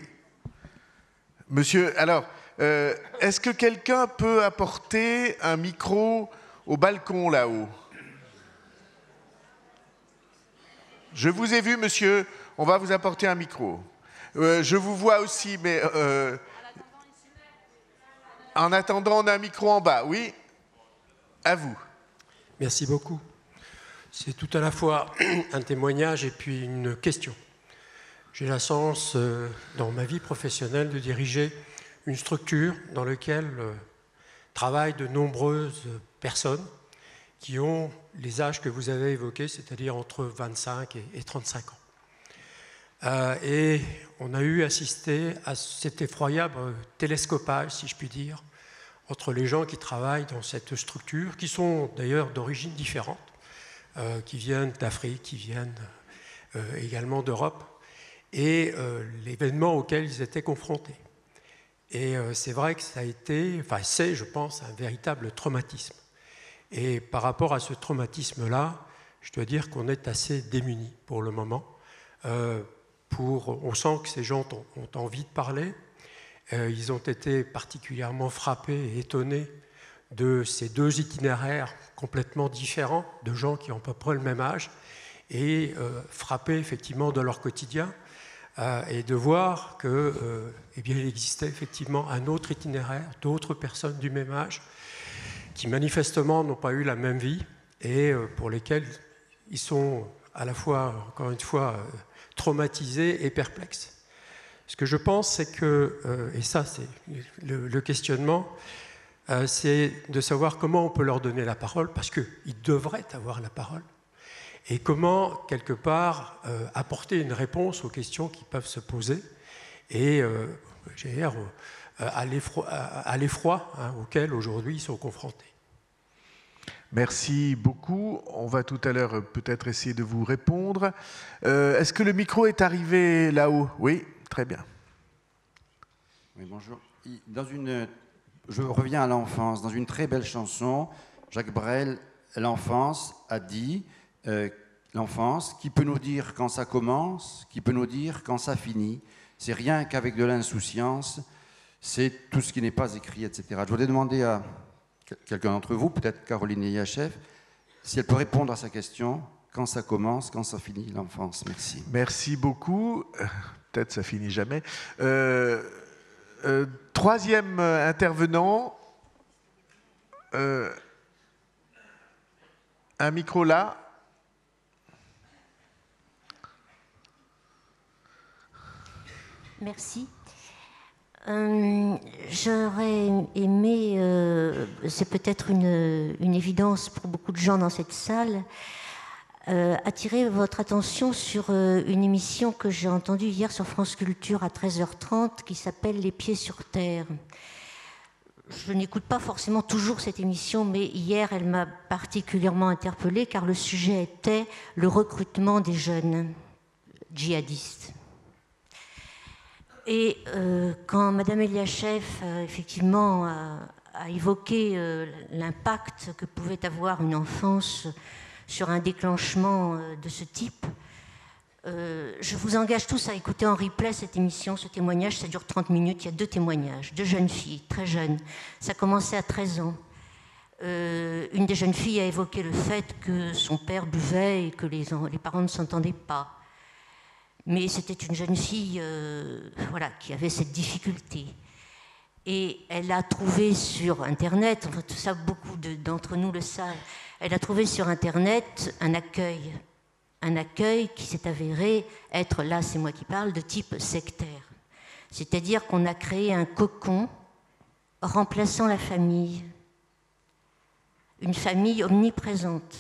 monsieur, alors, est-ce que quelqu'un peut apporter un micro au balcon là-haut? Je vous ai vu, monsieur, on va vous apporter un micro. Je vous vois aussi, mais en attendant, on a un micro en bas, oui. À vous. Merci beaucoup. C'est tout à la fois un témoignage et puis une question. J'ai la chance, dans ma vie professionnelle, de diriger une structure dans laquelle travaillent de nombreuses personnes qui ont les âges que vous avez évoqués, c'est-à-dire entre 25 et 35 ans. Et on a eu assisté à cet effroyable télescopage, si je puis dire, entre les gens qui travaillent dans cette structure, qui sont d'ailleurs d'origines différentes, qui viennent d'Afrique, qui viennent également d'Europe, et l'événement auquel ils étaient confrontés. Et c'est vrai que ça a été, enfin c'est, je pense, un véritable traumatisme. Et par rapport à ce traumatisme-là, je dois dire qu'on est assez démunis pour le moment. On sent que ces gens ont envie de parler. Ils ont été particulièrement frappés et étonnés de ces deux itinéraires complètement différents, de gens qui ont à peu près le même âge, et frappés effectivement de leur quotidien, et de voir que, eh bien, il existait effectivement un autre itinéraire, d'autres personnes du même âge, qui manifestement n'ont pas eu la même vie, et pour lesquelles ils sont à la fois, encore une fois, traumatisés et perplexes. Ce que je pense, c'est que, et ça c'est le questionnement, c'est de savoir comment on peut leur donner la parole, parce qu'ils devraient avoir la parole, et comment, quelque part, apporter une réponse aux questions qui peuvent se poser, et à l'effroi auquel aujourd'hui ils sont confrontés. Merci beaucoup. On va tout à l'heure peut-être essayer de vous répondre. Est-ce que le micro est arrivé là-haut? Oui, très bien. Oui, bonjour. Je reviens à l'enfance. Dans une très belle chanson, Jacques Brel, l'enfance, a dit l'enfance, qui peut nous dire quand ça commence, qui peut nous dire quand ça finit. C'est rien qu'avec de l'insouciance, c'est tout ce qui n'est pas écrit, etc. Je voudrais demander à quelqu'un d'entre vous, peut-être Caroline Eliachev, si elle peut répondre à sa question, quand ça commence, quand ça finit l'enfance. Merci. Merci beaucoup. Peut-être ça finit jamais. Troisième intervenant. Un micro là. Merci. J'aurais aimé, c'est peut-être une évidence pour beaucoup de gens dans cette salle, attirer votre attention sur une émission que j'ai entendue hier sur France Culture à 13h30 qui s'appelle « Les pieds sur terre ». Je n'écoute pas forcément toujours cette émission, mais hier, elle m'a particulièrement interpellée car le sujet était le recrutement des jeunes djihadistes. Et quand Madame Eliachev, effectivement, a évoqué l'impact que pouvait avoir une enfance sur un déclenchement de ce type. Je vous engage tous à écouter en replay cette émission, ce témoignage. Ça dure 30 minutes. Il y a 2 témoignages, 2 jeunes filles, très jeunes. Ça commençait à 13 ans. Une des jeunes filles a évoqué le fait que son père buvait et que les parents ne s'entendaient pas. Mais c'était une jeune fille qui avait cette difficulté. Et elle a trouvé sur Internet, enfin, tout ça, beaucoup d'entre nous le savent, elle a trouvé sur Internet un accueil qui s'est avéré être, là c'est moi qui parle, de type sectaire. C'est-à-dire qu'on a créé un cocon remplaçant la famille, une famille omniprésente.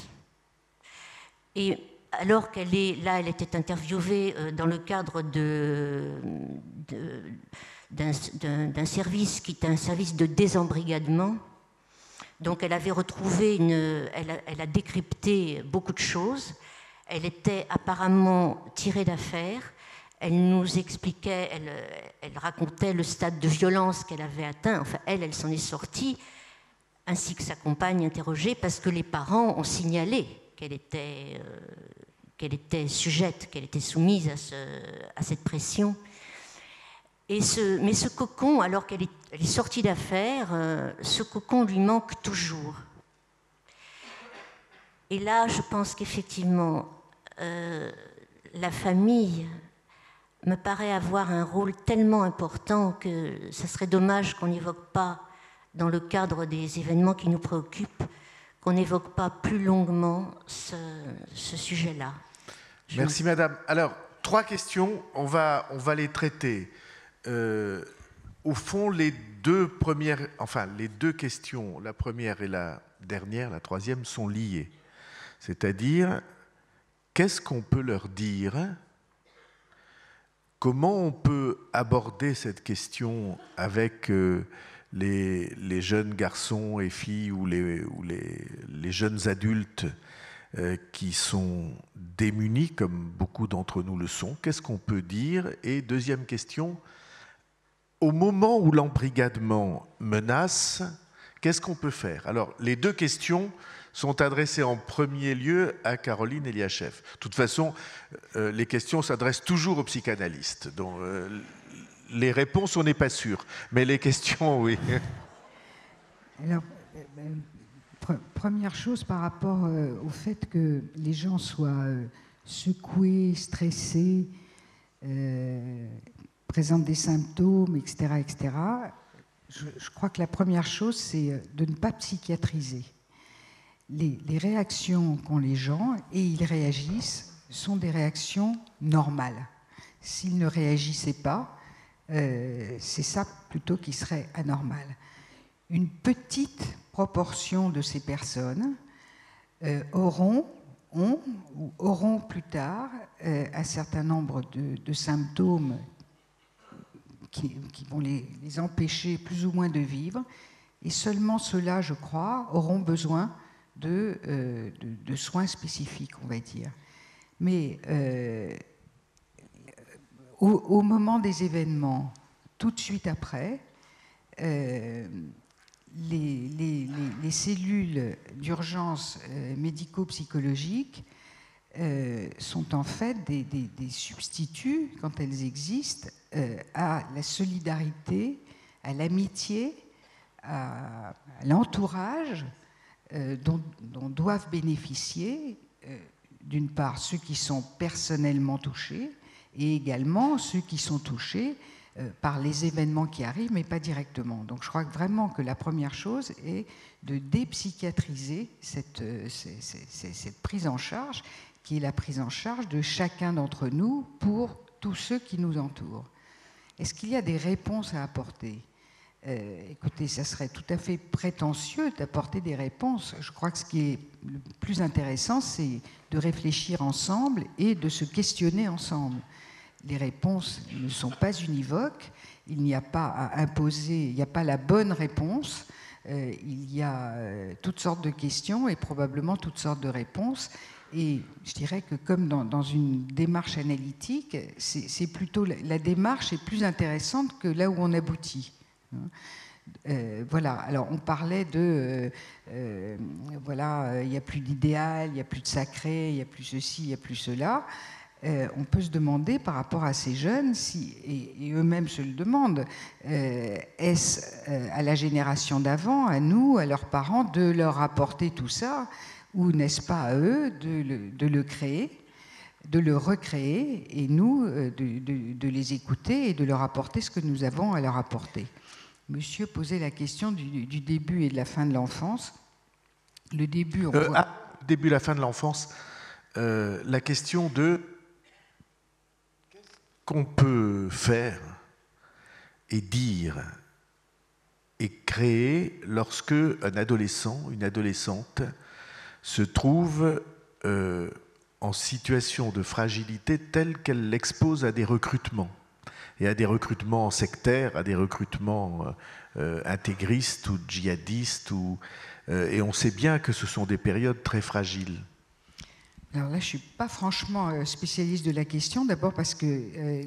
Et alors qu'elle est là, elle était interviewée dans le cadre d'un service qui est un service de désembrigadement. Donc elle avait retrouvé elle a décrypté beaucoup de choses. Elle était apparemment tirée d'affaire. Elle nous expliquait, elle racontait le stade de violence qu'elle avait atteint. Enfin, elle s'en est sortie, ainsi que sa compagne interrogée, parce que les parents ont signalé qu'elle était sujette, qu'elle était soumise à cette pression. Mais ce cocon, alors qu'elle est sortie d'affaires, ce cocon lui manque toujours. Et là, je pense qu'effectivement, la famille me paraît avoir un rôle tellement important que ce serait dommage qu'on n'évoque pas, dans le cadre des événements qui nous préoccupent, qu'on n'évoque pas plus longuement ce sujet-là. Merci madame. Alors, 3 questions, on va les traiter. Au fond, les 2 questions, la première et la dernière, la 3e, sont liées. C'est-à-dire, qu'est-ce qu'on peut leur dire? Comment on peut aborder cette question avec les jeunes garçons et filles ou les jeunes adultes qui sont démunis, comme beaucoup d'entre nous le sont? Qu'est-ce qu'on peut dire? Et 2e question, au moment où l'embrigadement menace, qu'est-ce qu'on peut faire? Alors, les 2 questions sont adressées en premier lieu à Caroline Eliachev. De toute façon, les questions s'adressent toujours aux psychanalystes. Donc, les réponses, on n'est pas sûr. Mais les questions, oui. Alors, première chose par rapport au fait que les gens soient secoués, stressés, présentent des symptômes, etc., etc. Je crois que la première chose, c'est de ne pas psychiatriser. Les réactions qu'ont les gens, et ils réagissent, sont des réactions normales. S'ils ne réagissaient pas, c'est ça plutôt qui serait anormal. Une petite proportion de ces personnes auront plus tard un certain nombre de symptômes qui vont les empêcher plus ou moins de vivre, et seulement ceux-là, je crois, auront besoin de soins spécifiques, on va dire. Mais au moment des événements, tout de suite après, les cellules d'urgence médico-psychologiques sont en fait des substituts, quand elles existent, à la solidarité, à l'amitié, à l'entourage dont doivent bénéficier, d'une part, ceux qui sont personnellement touchés, et également ceux qui sont touchés par les événements qui arrivent, mais pas directement. Donc je crois vraiment que la première chose est de dépsychiatriser cette prise en charge, qui est la prise en charge de chacun d'entre nous pour tous ceux qui nous entourent. Est-ce qu'il y a des réponses à apporter ? Écoutez, ça serait tout à fait prétentieux d'apporter des réponses. Je crois que ce qui est le plus intéressant, c'est de réfléchir ensemble et de se questionner ensemble. Les réponses ne sont pas univoques, il n'y a pas à imposer, il n'y a pas la bonne réponse, il y a toutes sortes de questions et probablement toutes sortes de réponses. Et je dirais que comme dans une démarche analytique, c'est plutôt la démarche est plus intéressante que là où on aboutit. Voilà, alors on parlait de voilà, il n'y a plus d'idéal, il n'y a plus de sacré, il n'y a plus ceci, il n'y a plus cela. On peut se demander par rapport à ces jeunes, et eux-mêmes se le demandent, est-ce à la génération d'avant, à nous, à leurs parents, de leur apporter tout ça, ou n'est-ce pas à eux de le créer, de le recréer, et nous, de les écouter et de leur apporter ce que nous avons à leur apporter. Monsieur posait la question du début et de la fin de l'enfance. Le début, début, la fin de l'enfance, la question de qu'est-ce qu'on peut faire et dire et créer lorsque un adolescent, une adolescente se trouve en situation de fragilité telle qu'elle l'expose à des recrutements, et à des recrutements sectaires, à des recrutements intégristes ou djihadistes, et on sait bien que ce sont des périodes très fragiles. Alors là, je ne suis pas franchement spécialiste de la question, d'abord parce que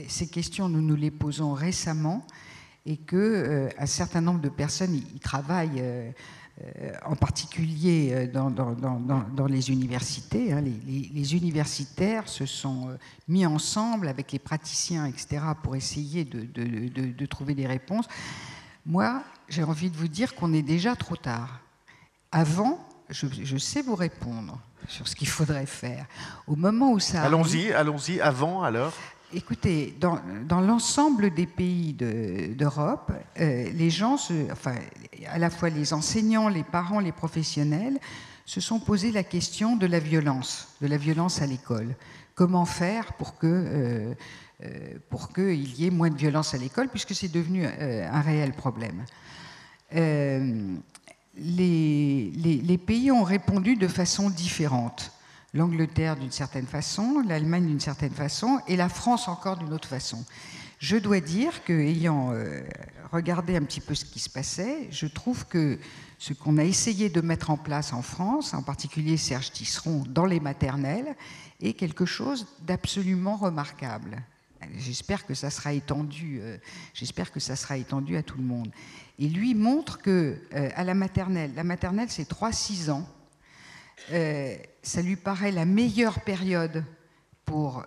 ces questions, nous nous les posons récemment, et qu'un certain nombre de personnes y travaillent, en particulier dans les universités. Hein. Les universitaires se sont mis ensemble avec les praticiens, etc., pour essayer de trouver des réponses. Moi, j'ai envie de vous dire qu'on est déjà trop tard. Avant, je sais vous répondre sur ce qu'il faudrait faire. Au moment où ça arrive... Allons-y, avant alors. Écoutez, dans l'ensemble des pays d'Europe, les gens, à la fois les enseignants, les parents, les professionnels, se sont posé la question de la violence à l'école. Comment faire pour qu'il y ait moins de violence à l'école, puisque c'est devenu un réel problème. Les pays ont répondu de façon différente. L'Angleterre d'une certaine façon, l'Allemagne d'une certaine façon, et la France encore d'une autre façon. Je dois dire qu'ayant regardé un petit peu ce qui se passait, je trouve que ce qu'on a essayé de mettre en place en France, en particulier Serge Tisseron dans les maternelles, est quelque chose d'absolument remarquable. J'espère que ça sera étendu à tout le monde. Et lui montre que à la maternelle c'est 3-6 ans, ça lui paraît la meilleure période pour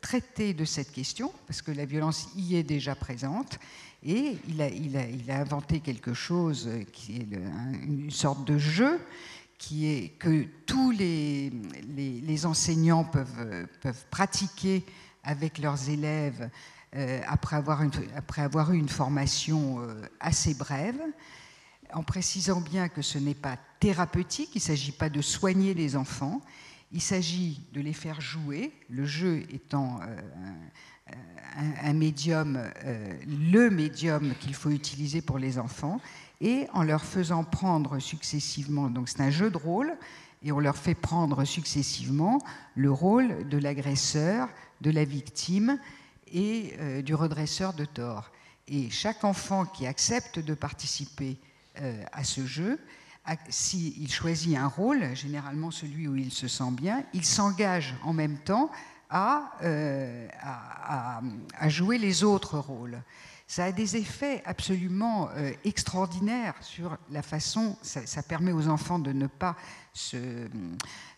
traiter de cette question, parce que la violence y est déjà présente, et il a inventé quelque chose qui est une sorte de jeu, qui est que tous les enseignants peuvent pratiquer avec leurs élèves après avoir eu une formation assez brève, en précisant bien que ce n'est pas thérapeutique, il ne s'agit pas de soigner les enfants, il s'agit de les faire jouer, le jeu étant un médium, le médium qu'il faut utiliser pour les enfants, et en leur faisant prendre successivement, donc c'est un jeu de rôle, et on leur fait prendre successivement le rôle de l'agresseur, de la victime et du redresseur de tort. Et chaque enfant qui accepte de participer à ce jeu, s'il choisit un rôle, généralement celui où il se sent bien, il s'engage en même temps à jouer les autres rôles. Ça a des effets absolument extraordinaires sur la façon, ça permet aux enfants de ne pas se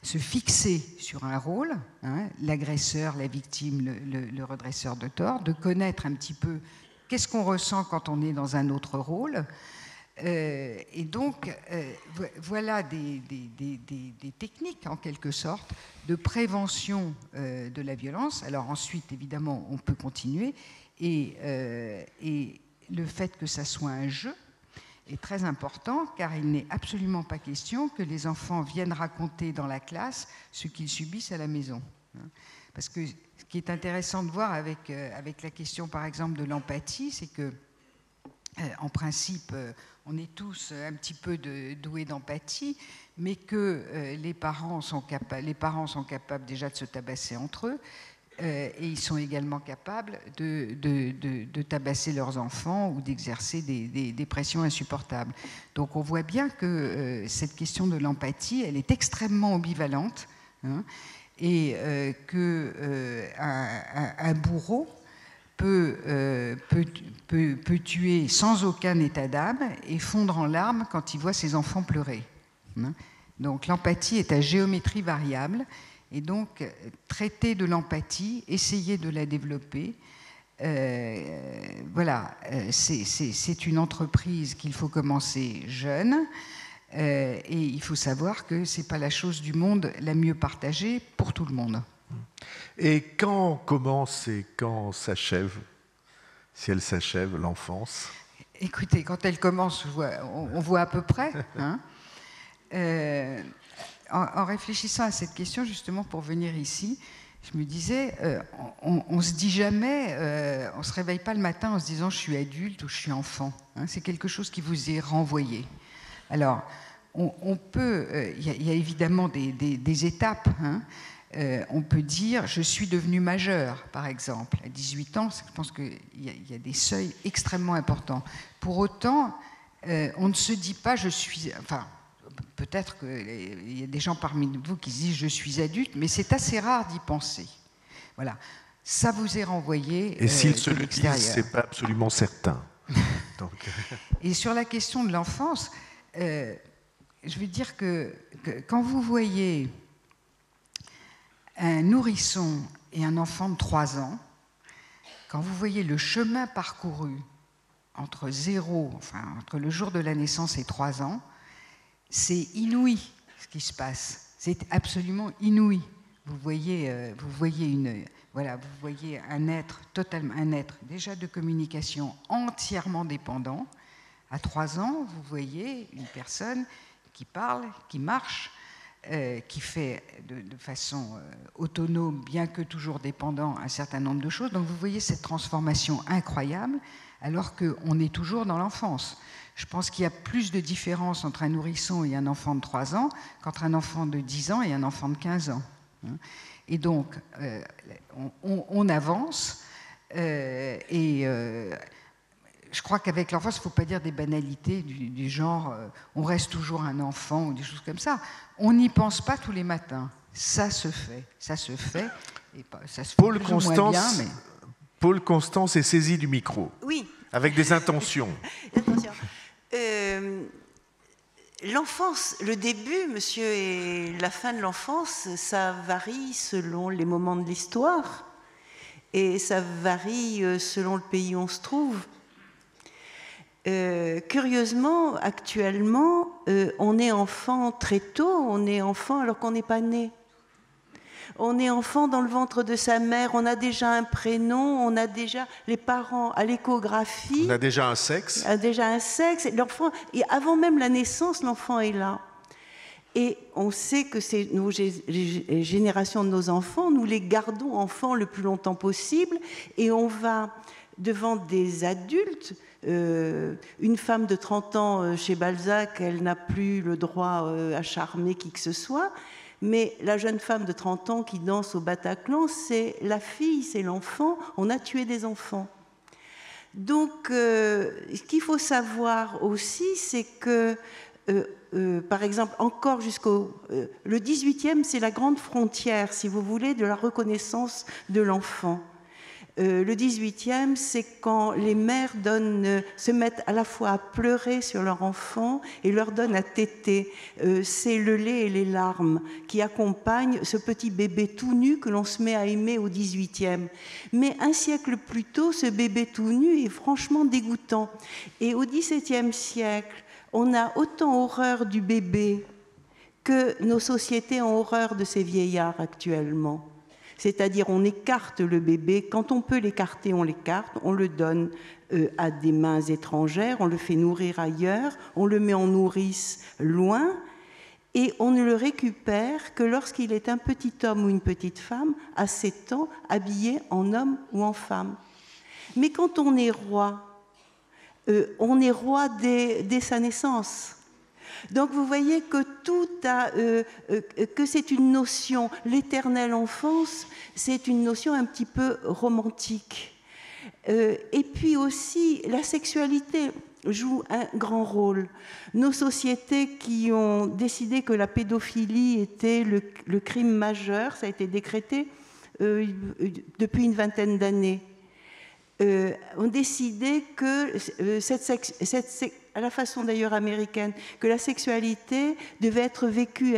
fixer sur un rôle, hein, l'agresseur, la victime, le redresseur de tort, de connaître un petit peu qu'est-ce qu'on ressent quand on est dans un autre rôle. Et donc, voilà des techniques, en quelque sorte, de prévention de la violence. Alors ensuite, évidemment, on peut continuer. Et le fait que ça soit un jeu est très important, car il n'est absolument pas question que les enfants viennent raconter dans la classe ce qu'ils subissent à la maison. Parce que ce qui est intéressant de voir avec la question, par exemple, de l'empathie, c'est que, en principe, on est tous un petit peu doués d'empathie, mais que les parents sont capables déjà de se tabasser entre eux, et ils sont également capables de tabasser leurs enfants ou d'exercer des pressions insupportables. Donc on voit bien que cette question de l'empathie, elle est extrêmement ambivalente, hein, et qu'un bourreau peut tuer sans aucun état d'âme et fondre en larmes quand il voit ses enfants pleurer. Donc l'empathie est à géométrie variable, et donc traiter de l'empathie, essayer de la développer, voilà, c'est une entreprise qu'il faut commencer jeune, et il faut savoir que ce n'est pas la chose du monde la mieux partagée pour tout le monde. Et quand commence et quand s'achève, si elle s'achève, l'enfance? Écoutez, quand elle commence, on voit à peu près. Hein. En réfléchissant à cette question, justement, pour venir ici, je me disais, on se dit jamais, on se réveille pas le matin en se disant je suis adulte ou je suis enfant. Hein, c'est quelque chose qui vous est renvoyé. Alors, on peut, il y a évidemment des étapes. Hein. On peut dire je suis devenu majeur, par exemple. À 18 ans, je pense qu'il y a des seuils extrêmement importants. Pour autant, on ne se dit pas je suis... Enfin, peut-être qu'il y a des gens parmi vous qui se disent je suis adulte, mais c'est assez rare d'y penser. Voilà. Ça vous est renvoyé. Et s'ils se le disent, ce n'est pas absolument certain. Donc... Et sur la question de l'enfance, je veux dire que quand vous voyez un nourrisson et un enfant de 3 ans, quand vous voyez le chemin parcouru entre entre le jour de la naissance et 3 ans, c'est inouï ce qui se passe. C'est absolument inouï. Vous voyez un être déjà de communication entièrement dépendant. À 3 ans, vous voyez une personne qui parle, qui marche, qui fait de façon autonome, bien que toujours dépendant, un certain nombre de choses. Donc vous voyez cette transformation incroyable, alors qu'on est toujours dans l'enfance. Je pense qu'il y a plus de différence entre un nourrisson et un enfant de 3 ans qu'entre un enfant de 10 ans et un enfant de 15 ans. Et donc, on avance, et je crois qu'avec l'enfance, il ne faut pas dire des banalités du genre on reste toujours un enfant ou des choses comme ça. On n'y pense pas tous les matins. Ça se fait. Ça se fait. Et ça se fait plus ou moins bien, mais... Paul Constance est saisi du micro. Oui. Avec des intentions. Attention. L'enfance, le début, monsieur, et la fin de l'enfance, ça varie selon les moments de l'histoire et ça varie selon le pays où on se trouve. Curieusement, actuellement, on est enfant très tôt, on est enfant alors qu'on n'est pas né. On est enfant dans le ventre de sa mère, on a déjà un prénom, on a déjà les parents à l'échographie. On a déjà un sexe. L'enfant, et avant même la naissance, l'enfant est là. Et on sait que c'est les générations de nos enfants, nous les gardons enfants le plus longtemps possible, et on va devant des adultes. Une femme de 30 ans chez Balzac, elle n'a plus le droit à charmer qui que ce soit. Mais la jeune femme de 30 ans qui danse au Bataclan, c'est la fille, c'est l'enfant. On a tué des enfants. Donc, ce qu'il faut savoir aussi, c'est que, par exemple, encore jusqu'au... le 18e, c'est la grande frontière, si vous voulez, de la reconnaissance de l'enfant. Le 18e, c'est quand les mères se mettent à la fois à pleurer sur leur enfant et leur donnent à téter. C'est le lait et les larmes qui accompagnent ce petit bébé tout nu que l'on se met à aimer au 18e. Mais un siècle plus tôt, ce bébé tout nu est franchement dégoûtant. Et au 17e siècle, on a autant horreur du bébé que nos sociétés ont horreur de ces vieillards actuellement. C'est-à-dire on écarte le bébé, quand on peut l'écarter, on l'écarte, on le donne à des mains étrangères, on le fait nourrir ailleurs, on le met en nourrice loin, et on ne le récupère que lorsqu'il est un petit homme ou une petite femme, à 7 ans, habillé en homme ou en femme. Mais quand on est roi dès sa naissance. Donc vous voyez que que c'est une notion, l'éternelle enfance, c'est une notion un petit peu romantique. Et puis aussi, la sexualité joue un grand rôle. Nos sociétés qui ont décidé que la pédophilie était le crime majeur, ça a été décrété depuis une vingtaine d'années. ont décidé que, à la façon d'ailleurs américaine, que la sexualité devait être vécue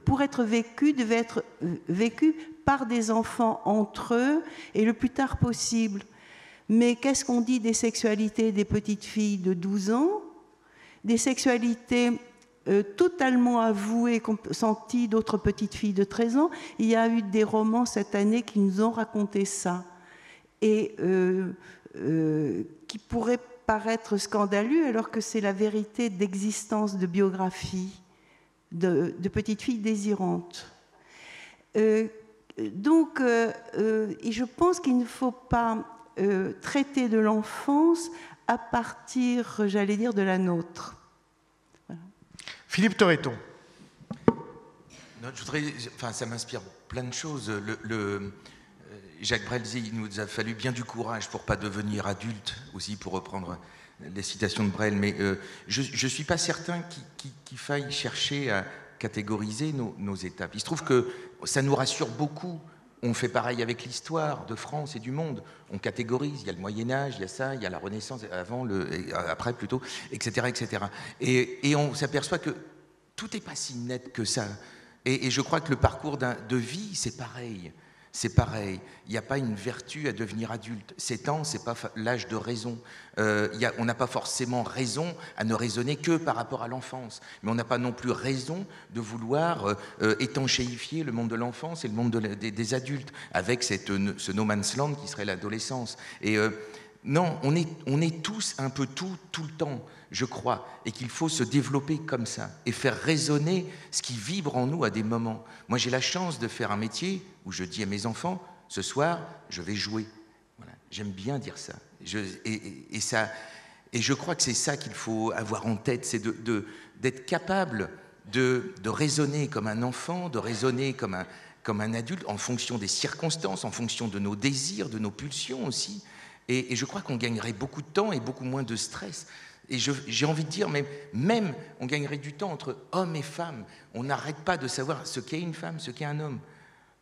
pour être vécue, devait être vécue par des enfants entre eux et le plus tard possible. Mais qu'est-ce qu'on dit des sexualités des petites filles de 12 ans, des sexualités totalement avouées, consenties d'autres petites filles de 13 ans? Il y a eu des romans cette année qui nous ont raconté ça. Et qui pourrait paraître scandaleux alors que c'est la vérité d'existence de biographie de petites filles désirantes. Et je pense qu'il ne faut pas traiter de l'enfance à partir, j'allais dire, de la nôtre. Voilà. Philippe Torreton. Non, ça m'inspire plein de choses. Jacques Brel disait qu'il nous a fallu bien du courage pour ne pas devenir adulte, aussi pour reprendre les citations de Brel. Mais je ne suis pas certain qu'il faille chercher à catégoriser nos étapes. Il se trouve que ça nous rassure beaucoup. On fait pareil avec l'histoire de France et du monde. On catégorise, il y a le Moyen-Âge, il y a ça, il y a la Renaissance, après plutôt, etc. etc. Et on s'aperçoit que tout n'est pas si net que ça. Et je crois que le parcours de vie, c'est pareil. C'est pareil, il n'y a pas une vertu à devenir adulte. 7 ans, ce n'est pas l'âge de raison. On n'a pas forcément raison à ne raisonner que par rapport à l'enfance. Mais on n'a pas non plus raison de vouloir étanchéifier le monde de l'enfance et le monde des adultes, avec ce no man's land qui serait l'adolescence. Et non, on est tous un peu tout le temps, je crois, et qu'il faut se développer comme ça et faire résonner ce qui vibre en nous à des moments. Moi, j'ai la chance de faire un métier où je dis à mes enfants, ce soir, je vais jouer. Voilà. J'aime bien dire ça. Et je crois que c'est ça qu'il faut avoir en tête, c'est d'être capable de raisonner comme un enfant, de raisonner comme un adulte, en fonction des circonstances, en fonction de nos désirs, de nos pulsions aussi. Et je crois qu'on gagnerait beaucoup de temps et beaucoup moins de stress. Et j'ai envie de dire, même on gagnerait du temps entre hommes et femmes. On n'arrête pas de savoir ce qu'est une femme, ce qu'est un homme.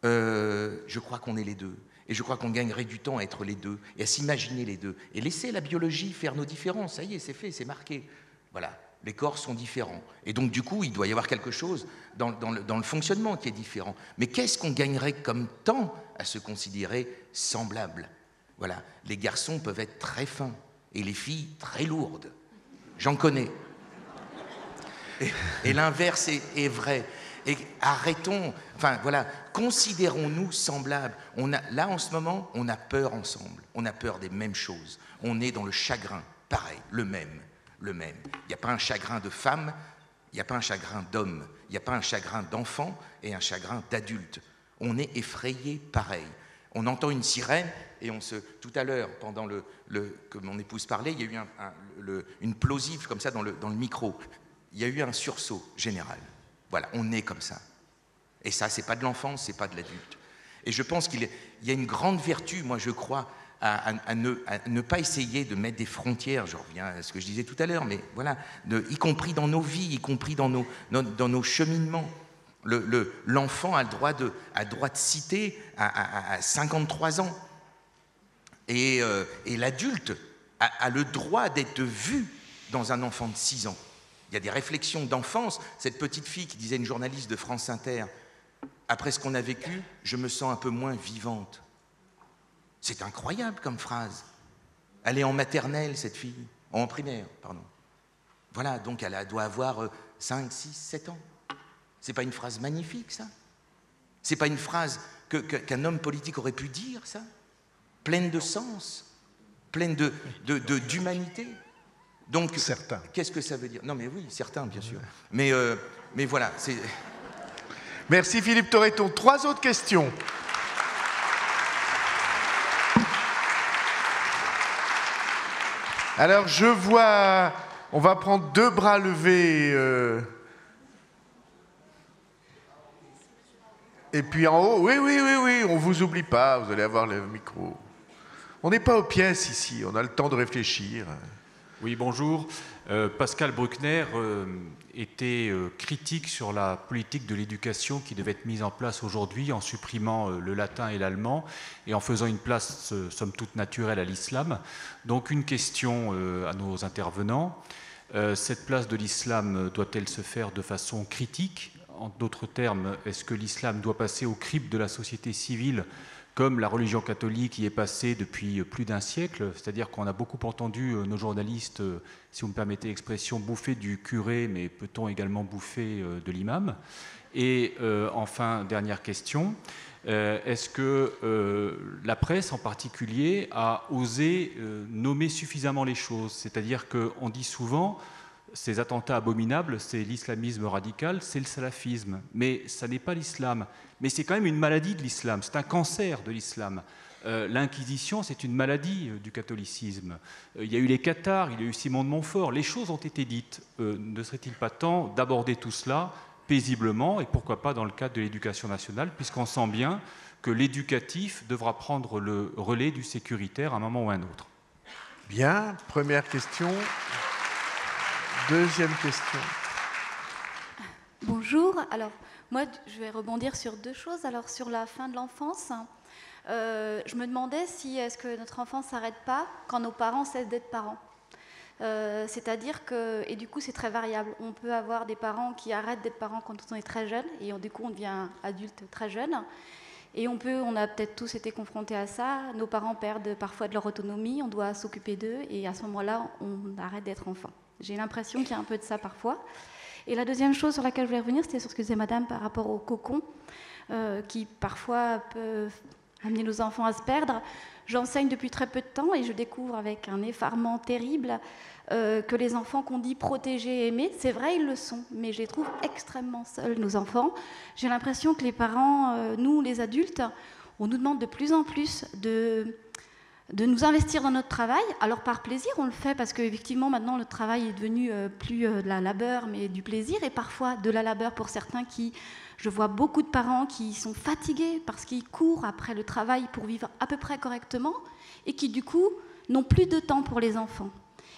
Je crois qu'on est les deux. Et je crois qu'on gagnerait du temps à être les deux et à s'imaginer les deux. Et laisser la biologie faire nos différences. Ça y est, c'est fait, c'est marqué. Voilà, les corps sont différents. Et donc, du coup, il doit y avoir quelque chose dans le fonctionnement qui est différent. Mais qu'est-ce qu'on gagnerait comme temps à se considérer semblables? Voilà, les garçons peuvent être très fins et les filles très lourdes. J'en connais. Et l'inverse est vrai. Et arrêtons, considérons-nous semblables. Là, en ce moment, on a peur ensemble. On a peur des mêmes choses. On est dans le chagrin, pareil, le même. Il n'y a pas un chagrin de femme, il n'y a pas un chagrin d'homme, il n'y a pas un chagrin d'enfant et un chagrin d'adulte. On est effrayés pareil. On entend une sirène et tout à l'heure, pendant que mon épouse parlait, il y a eu une plosive comme ça dans le micro. Il y a eu un sursaut général. Voilà, on est comme ça. Et ça, c'est pas de l'enfance, c'est pas de l'adulte. Et je pense qu'il y a une grande vertu, moi je crois, à ne pas essayer de mettre des frontières. Je reviens à ce que je disais tout à l'heure, mais voilà, y compris dans nos vies, y compris dans nos cheminements. L'enfant a le droit de citer à 53 ans. Et l'adulte a le droit d'être vu dans un enfant de 6 ans. Il y a des réflexions d'enfance. Cette petite fille qui disait, une journaliste de France Inter, après ce qu'on a vécu, je me sens un peu moins vivante. C'est incroyable comme phrase. Elle est en maternelle, cette fille. En primaire, pardon. Voilà, donc elle doit avoir 5, 6, 7 ans. C'est pas une phrase magnifique, ça? C'est pas une phrase qu'un homme politique aurait pu dire, ça? Pleine de sens, pleine d'humanité. Donc, certains. Qu'est-ce que ça veut dire? Non, mais oui, certains, bien sûr. Mais voilà, c'est... Merci Philippe Torreton. 3 autres questions. Alors, je vois... On va prendre 2 bras levés... Et puis en haut, oui, on ne vous oublie pas, vous allez avoir le micro. On n'est pas aux pièces ici, on a le temps de réfléchir. Oui, bonjour. Pascal Bruckner était critique sur la politique de l'éducation qui devait être mise en place aujourd'hui en supprimant le latin et l'allemand et en faisant une place, somme toute naturelle, à l'islam. Donc une question à nos intervenants. Cette place de l'islam doit-elle se faire de façon critique? En d'autres termes, est-ce que l'islam doit passer au crible de la société civile comme la religion catholique y est passée depuis plus d'un siècle? C'est-à-dire qu'on a beaucoup entendu nos journalistes, si vous me permettez l'expression, bouffer du curé, mais peut-on également bouffer de l'imam? Et enfin, dernière question, est-ce que la presse en particulier a osé nommer suffisamment les choses? C'est-à-dire qu'on dit souvent, ces attentats abominables, c'est l'islamisme radical, c'est le salafisme. Mais ça n'est pas l'islam. Mais c'est quand même une maladie de l'islam, c'est un cancer de l'islam. L'Inquisition, c'est une maladie du catholicisme. Il y a eu les cathares, il y a eu Simon de Montfort, les choses ont été dites. Ne serait-il pas temps d'aborder tout cela paisiblement, et pourquoi pas dans le cadre de l'éducation nationale, puisqu'on sent bien que l'éducatif devra prendre le relais du sécuritaire à un moment ou à un autre? Bien, première question. Deuxième question. Bonjour. Alors, moi, je vais rebondir sur deux choses. Alors, sur la fin de l'enfance, je me demandais si est-ce que notre enfance ne s'arrête pas quand nos parents cessent d'être parents. C'est-à-dire que, et du coup, c'est très variable. On peut avoir des parents qui arrêtent d'être parents quand on est très jeune, et du coup, on devient adulte très jeune. Et on a peut-être tous été confrontés à ça. Nos parents perdent parfois de leur autonomie, on doit s'occuper d'eux, et à ce moment-là, on arrête d'être enfant. J'ai l'impression qu'il y a un peu de ça parfois. Et la deuxième chose sur laquelle je voulais revenir, c'était sur ce que disait Madame par rapport au cocon, qui parfois peut amener nos enfants à se perdre. J'enseigne depuis très peu de temps et je découvre avec un effarement terrible que les enfants qu'on dit protégés et aimés, c'est vrai, ils le sont, mais je les trouve extrêmement seuls, nos enfants. J'ai l'impression que les parents, nous, les adultes, on nous demande de plus en plus de nous investir dans notre travail. Alors par plaisir, on le fait parce qu'effectivement maintenant le travail est devenu plus de la labeur mais du plaisir, et parfois de la labeur pour certains qui, je vois beaucoup de parents qui sont fatigués parce qu'ils courent après le travail pour vivre à peu près correctement et qui du coup n'ont plus de temps pour les enfants.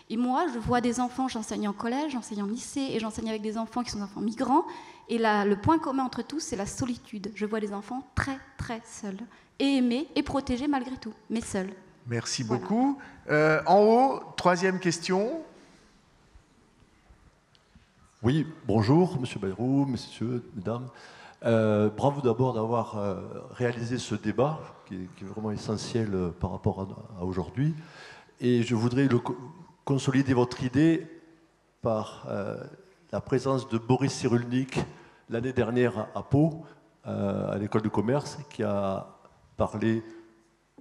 Et moi je vois des enfants, j'enseigne en collège, j'enseigne en lycée et j'enseigne avec des enfants qui sont des enfants migrants, et là, le point commun entre tous c'est la solitude. Je vois des enfants très très seuls et aimés et protégés malgré tout, mais seuls. Merci beaucoup. En haut, troisième question. Oui, bonjour, Monsieur Bayrou, messieurs, mesdames. Bravo d'abord d'avoir réalisé ce débat, qui est vraiment essentiel par rapport à aujourd'hui. Et je voudrais consolider votre idée par la présence de Boris Cyrulnik l'année dernière à Pau, à l'école de commerce, qui a parlé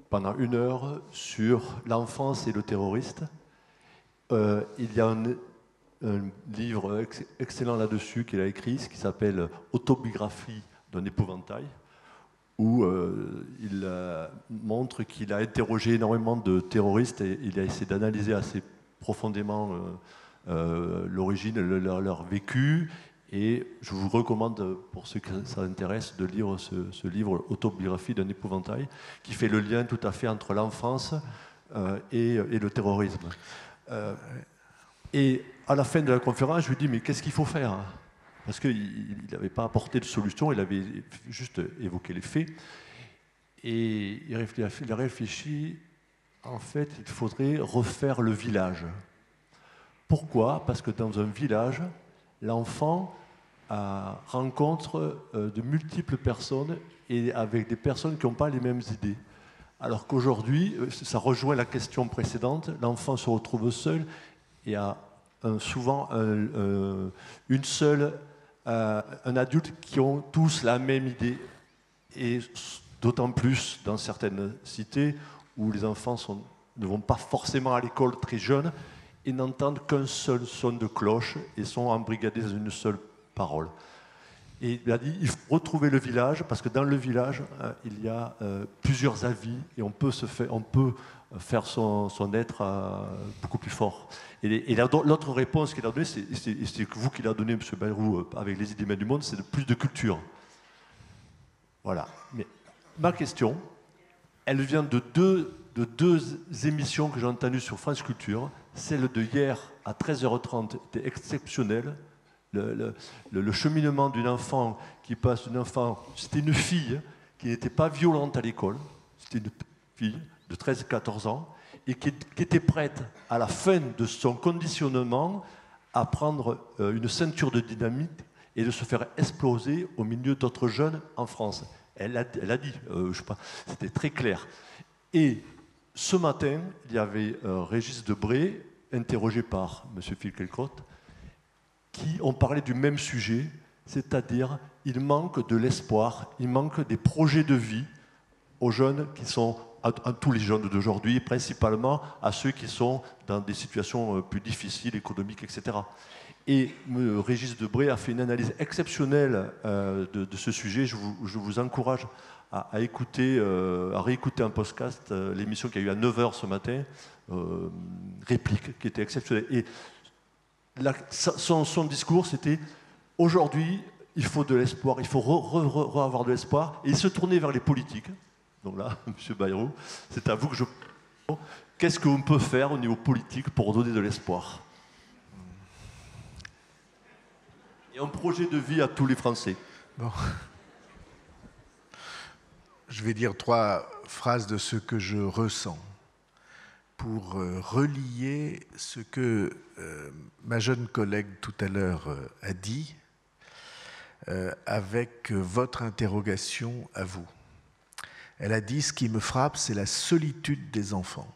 pendant 1 heure sur l'enfance et le terroriste. Il y a un livre excellent là-dessus qu'il a écrit, qui s'appelle « Autobiographie d'un épouvantail », où il montre qu'il a interrogé énormément de terroristes et il a essayé d'analyser assez profondément l'origine, leur vécu. Et je vous recommande, pour ceux que ça intéresse, de lire ce livre « Autobiographie d'un épouvantail », qui fait le lien tout à fait entre l'enfance et le terrorisme. Et à la fin de la conférence, je lui dis « Mais qu'est-ce qu'il faut faire ?» Parce qu'il n'avait pas apporté de solution, il avait juste évoqué les faits. Et il a réfléchi, en fait, il faudrait refaire le village. Pourquoi? Parce que dans un village, l'enfant rencontre de multiples personnes et avec des personnes qui n'ont pas les mêmes idées. Alors qu'aujourd'hui, ça rejoint la question précédente, l'enfant se retrouve seul et a souvent un adulte qui ont tous la même idée. Et d'autant plus dans certaines cités où les enfants ne vont pas forcément à l'école très jeunes et n'entendent qu'un seul son de cloche et sont embrigadés dans une seule parole. Et il a dit, il faut retrouver le village, parce que dans le village, il y a plusieurs avis, et on peut faire son être beaucoup plus fort. Et l'autre réponse qu'il a donnée, c'est vous qui l'a donné, M. Bayrou, avec les idées du monde, c'est de plus de culture. Voilà. Mais ma question, elle vient de de 2 émissions que j'ai entendues sur France Culture. Celle de hier à 13h30 était exceptionnelle. Le cheminement d'une enfant qui passe d'une enfant, c'était une fille qui n'était pas violente à l'école, c'était une fille de 13-14 ans, et qui était prête à la fin de son conditionnement à prendre une ceinture de dynamite et de se faire exploser au milieu d'autres jeunes en France. Elle a dit, je sais pas, c'était très clair. Et ce matin, il y avait Régis Debray, interrogé par M. Finkielkraut, qui ont parlé du même sujet, c'est-à-dire il manque de l'espoir, il manque des projets de vie aux jeunes qui sont, à tous les jeunes d'aujourd'hui, principalement à ceux qui sont dans des situations plus difficiles, économiques, etc. Et Régis Debray a fait une analyse exceptionnelle de ce sujet. Je vous encourage à réécouter un podcast, l'émission qu'il y a eu à 9h ce matin, réplique, qui était exceptionnelle. Et son discours, c'était aujourd'hui, il faut de l'espoir, il faut avoir de l'espoir, et il se tournait vers les politiques. Donc là, M. Bayrou, c'est à vous que je... Qu'est-ce qu'on peut faire au niveau politique pour donner de l'espoir? Et un projet de vie à tous les Français. Bon. Je vais dire 3 phrases de ce que je ressens pour relier ce que ma jeune collègue tout à l'heure a dit avec votre interrogation à vous. Elle a dit « ce qui me frappe, c'est la solitude des enfants ».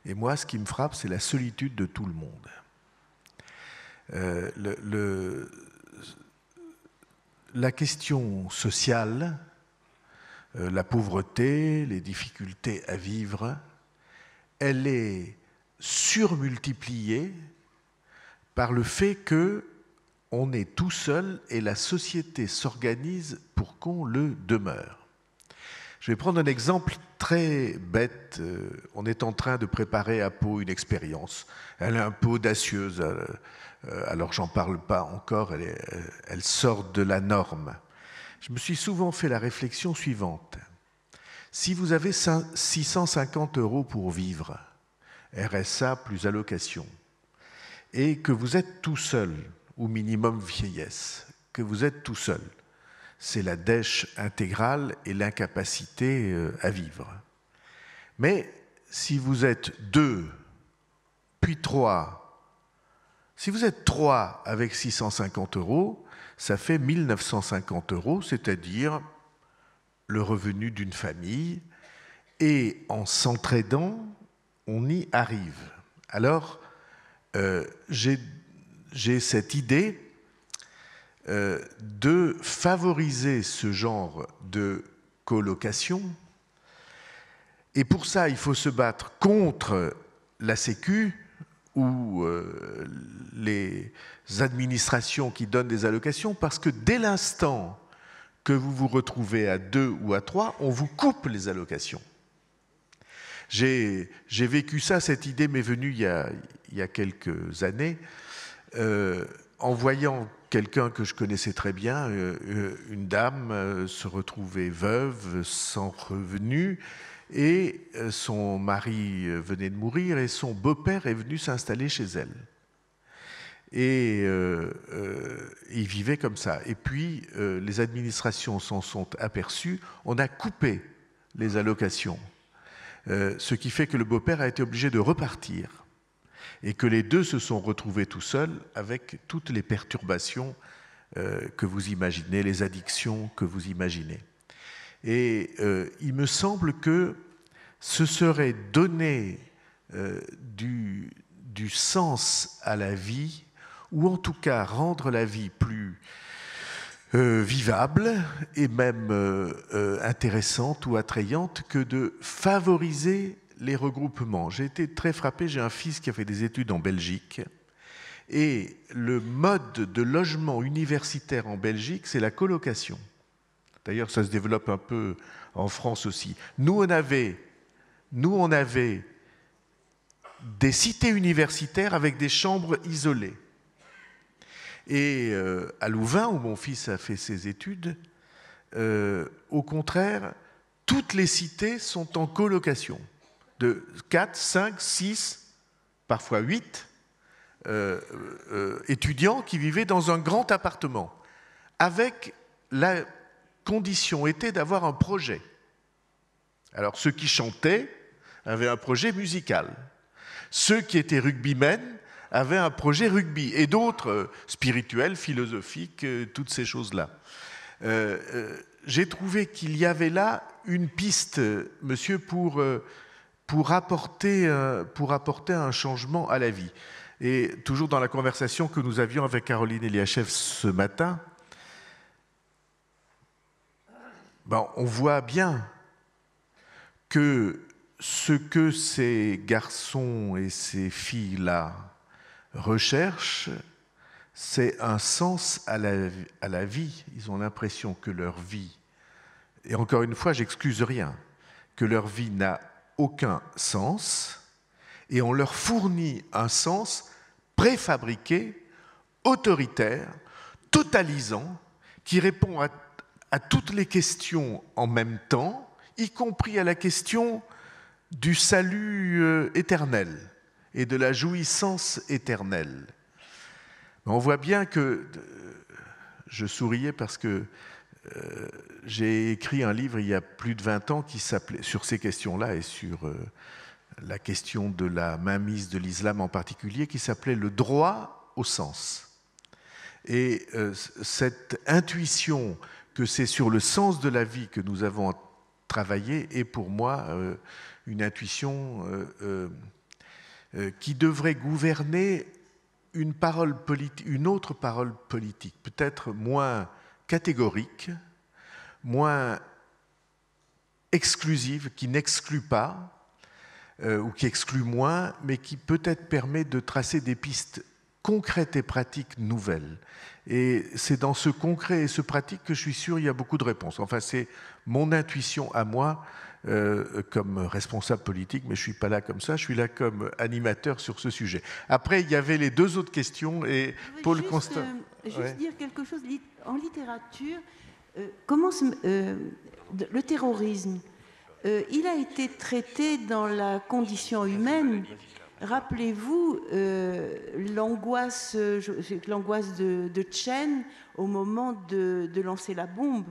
Et moi, ce qui me frappe, c'est la solitude de tout le monde. La question sociale, la pauvreté, les difficultés à vivre, elle est surmultipliée par le fait qu'on est tout seul et la société s'organise pour qu'on le demeure. Je vais prendre un exemple très bête. On est en train de préparer à Pau une expérience. Elle est un peu audacieuse, alors j'en parle pas encore, elle sort de la norme. Je me suis souvent fait la réflexion suivante. Si vous avez 650 € pour vivre, RSA plus allocation, et que vous êtes tout seul, ou minimum vieillesse, que vous êtes tout seul, c'est la dèche intégrale et l'incapacité à vivre. Mais si vous êtes 2, puis 3, si vous êtes 3 avec 650 €, ça fait 1 950 €, c'est-à-dire le revenu d'une famille, et en s'entraidant, on y arrive. Alors, j'ai cette idée de favoriser ce genre de colocation. Et pour ça, il faut se battre contre la Sécu ou les administrations qui donnent des allocations, parce que dès l'instant que vous vous retrouvez à 2 ou à 3, on vous coupe les allocations. J'ai vécu ça, cette idée m'est venue il y a quelques années, en voyant quelqu'un que je connaissais très bien, une dame, se retrouvait veuve, sans revenu, et son mari venait de mourir, et son beau-père est venu s'installer chez elle. Et il vivait comme ça. Et puis, les administrations s'en sont aperçues, on a coupé les allocations, ce qui fait que le beau-père a été obligé de repartir, et que les deux se sont retrouvés tout seuls avec toutes les perturbations que vous imaginez, les addictions que vous imaginez. Et il me semble que ce serait donner du sens à la vie, ou en tout cas rendre la vie plus vivable et même intéressante ou attrayante, que de favoriser les regroupements. J'ai été très frappé, j'ai un fils qui a fait des études en Belgique, et le mode de logement universitaire en Belgique, c'est la colocation. D'ailleurs, ça se développe un peu en France aussi. Nous, on avait des cités universitaires avec des chambres isolées. Et à Louvain, où mon fils a fait ses études, au contraire, toutes les cités sont en colocation. de 4, 5, 6, parfois 8 étudiants qui vivaient dans un grand appartement, avec la condition était d'avoir un projet. Alors ceux qui chantaient avaient un projet musical, ceux qui étaient rugbymen avaient un projet rugby, et d'autres spirituels, philosophiques, toutes ces choses-là. J'ai trouvé qu'il y avait là une piste, monsieur, pour apporter un changement à la vie. Et toujours dans la conversation que nous avions avec Caroline Eliachev ce matin, on voit bien que ce que ces garçons et ces filles-là recherchent, c'est un sens à la vie. Ils ont l'impression que leur vie, et encore une fois, j'excuse rien, que leur vie n'a aucun sens, et on leur fournit un sens préfabriqué, autoritaire, totalisant, qui répond à toutes les questions en même temps, y compris à la question du salut éternel et de la jouissance éternelle. On voit bien que, je souriais parce que j'ai écrit un livre il y a plus de 20 ans qui s'appelait, sur ces questions-là et sur la question de la mainmise de l'islam en particulier, qui s'appelait « Le droit au sens ». Et cette intuition que c'est sur le sens de la vie que nous avons travaillé est pour moi une intuition qui devrait gouverner une autre parole politique, peut-être moins catégorique, moins exclusive, qui n'exclut pas, ou qui exclut moins, mais qui peut-être permet de tracer des pistes concrètes et pratiques nouvelles. Et c'est dans ce concret et ce pratique que je suis sûr il y a beaucoup de réponses. Enfin, c'est mon intuition à moi, comme responsable politique, mais je ne suis pas là comme ça, je suis là comme animateur sur ce sujet. Après, il y avait les deux autres questions, et Paul Constant... Juste dire quelque chose. En littérature, le terrorisme, il a été traité dans la condition humaine. Rappelez-vous l'angoisse de Chen au moment de lancer la bombe.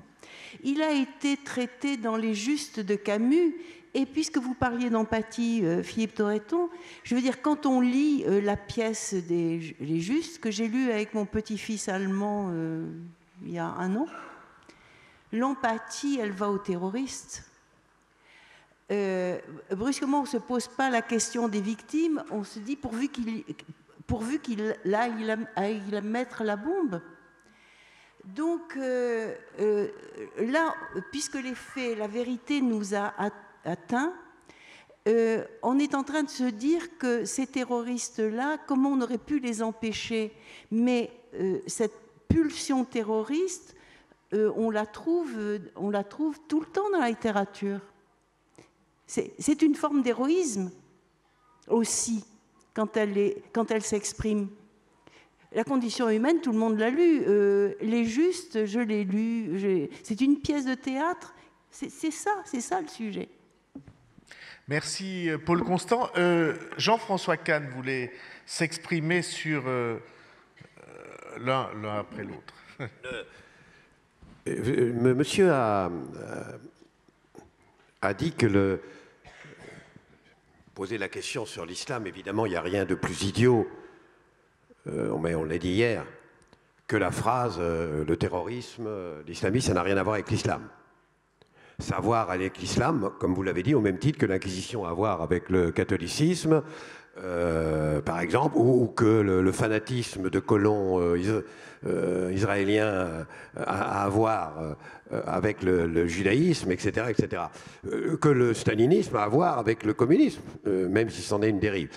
Il a été traité dans Les Justes de Camus. Et puisque vous parliez d'empathie, Philippe Torreton, je veux dire, quand on lit la pièce des Les Justes, que j'ai lue avec mon petit-fils allemand il y a 1 an, l'empathie, elle va aux terroristes. Brusquement, on ne se pose pas la question des victimes, on se dit pourvu qu'il aille mettre la bombe. Donc là, puisque les faits, la vérité nous a atteints, on est en train de se dire que ces terroristes-là, comment on aurait pu les empêcher? Mais cette pulsion terroriste, on la trouve tout le temps dans la littérature. C'est une forme d'héroïsme aussi, quand elle s'exprime. La condition humaine, tout le monde l'a lu. Les Justes, je l'ai lu. C'est une pièce de théâtre. C'est ça le sujet. Merci, Paul Constant. Jean-François Kahn voulait s'exprimer sur l'un après l'autre. Monsieur a dit que poser la question sur l'islam, évidemment, il n'y a rien de plus idiot, mais on l'a dit hier, que la phrase le terrorisme, l'islamisme, ça n'a rien à voir avec l'islam. Ça a à voir avec l'islam, comme vous l'avez dit, au même titre que l'Inquisition a à voir avec le catholicisme, par exemple, ou que le fanatisme de colons israéliens a à voir avec le judaïsme, etc., etc. Que le stalinisme a à voir avec le communisme, même si c'en est une dérive.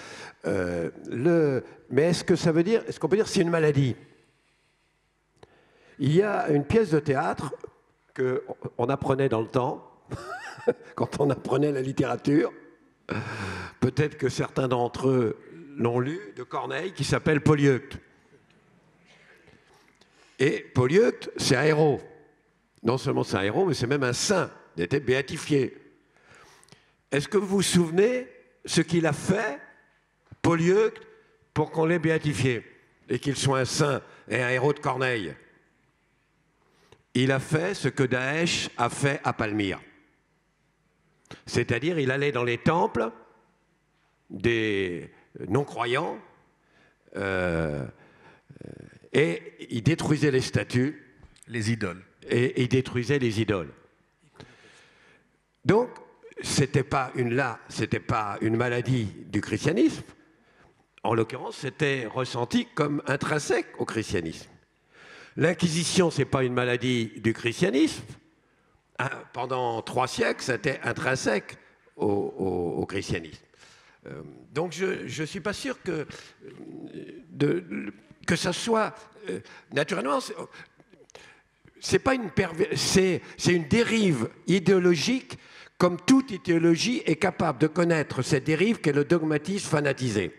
Mais est-ce que ça veut dire, est-ce qu'on peut dire que c'est une maladie? Il y a une pièce de théâtre qu'on apprenait dans le temps, quand on apprenait la littérature, peut-être que certains d'entre eux l'ont lu, de Corneille, qui s'appelle Polyeucte. Et Polyeucte, c'est un héros. Non seulement c'est un héros, mais c'est même un saint. Il était béatifié. Est-ce que vous vous souvenez ce qu'il a fait, Polyeucte, pour qu'on l'ait béatifié et qu'il soit un saint et un héros de Corneille. Il a fait ce que Daesh a fait à Palmyre. C'est-à-dire, il allait dans les temples des non-croyants et il détruisait les statues. Les idoles. Et il détruisait les idoles. Donc, c'était pas une maladie du christianisme. En l'occurrence, c'était ressenti comme intrinsèque au christianisme. L'Inquisition, ce n'est pas une maladie du christianisme. Pendant 3 siècles, c'était intrinsèque au christianisme. Donc je ne suis pas sûr que ça soit... naturellement, c'est une dérive idéologique, comme toute idéologie est capable de connaître cette dérive qu'est le dogmatisme fanatisé.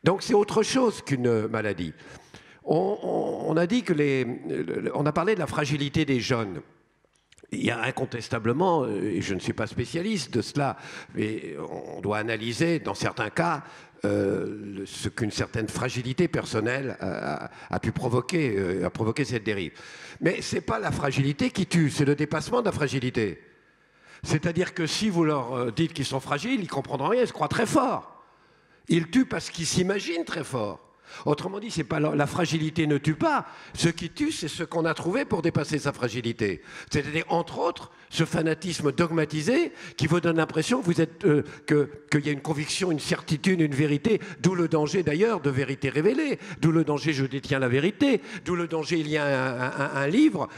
Donc c'est autre chose qu'une maladie. On a dit on a parlé de la fragilité des jeunes. Il y a incontestablement, et je ne suis pas spécialiste de cela, mais on doit analyser dans certains cas ce qu'une certaine fragilité personnelle a pu provoquer, cette dérive. Mais ce n'est pas la fragilité qui tue, c'est le dépassement de la fragilité. C'est-à-dire que si vous leur dites qu'ils sont fragiles, ils ne comprendront rien, ils se croient très forts. Ils tuent parce qu'ils s'imaginent très forts. Autrement dit, c'est pas la fragilité ne tue pas. Ce qui tue, c'est ce qu'on a trouvé pour dépasser sa fragilité. C'est-à-dire, entre autres, ce fanatisme dogmatisé qui vous donne l'impression que qu'il y a une conviction, une certitude, une vérité, d'où le danger d'ailleurs de vérité révélée, d'où le danger je détiens la vérité, d'où le danger il y a un livre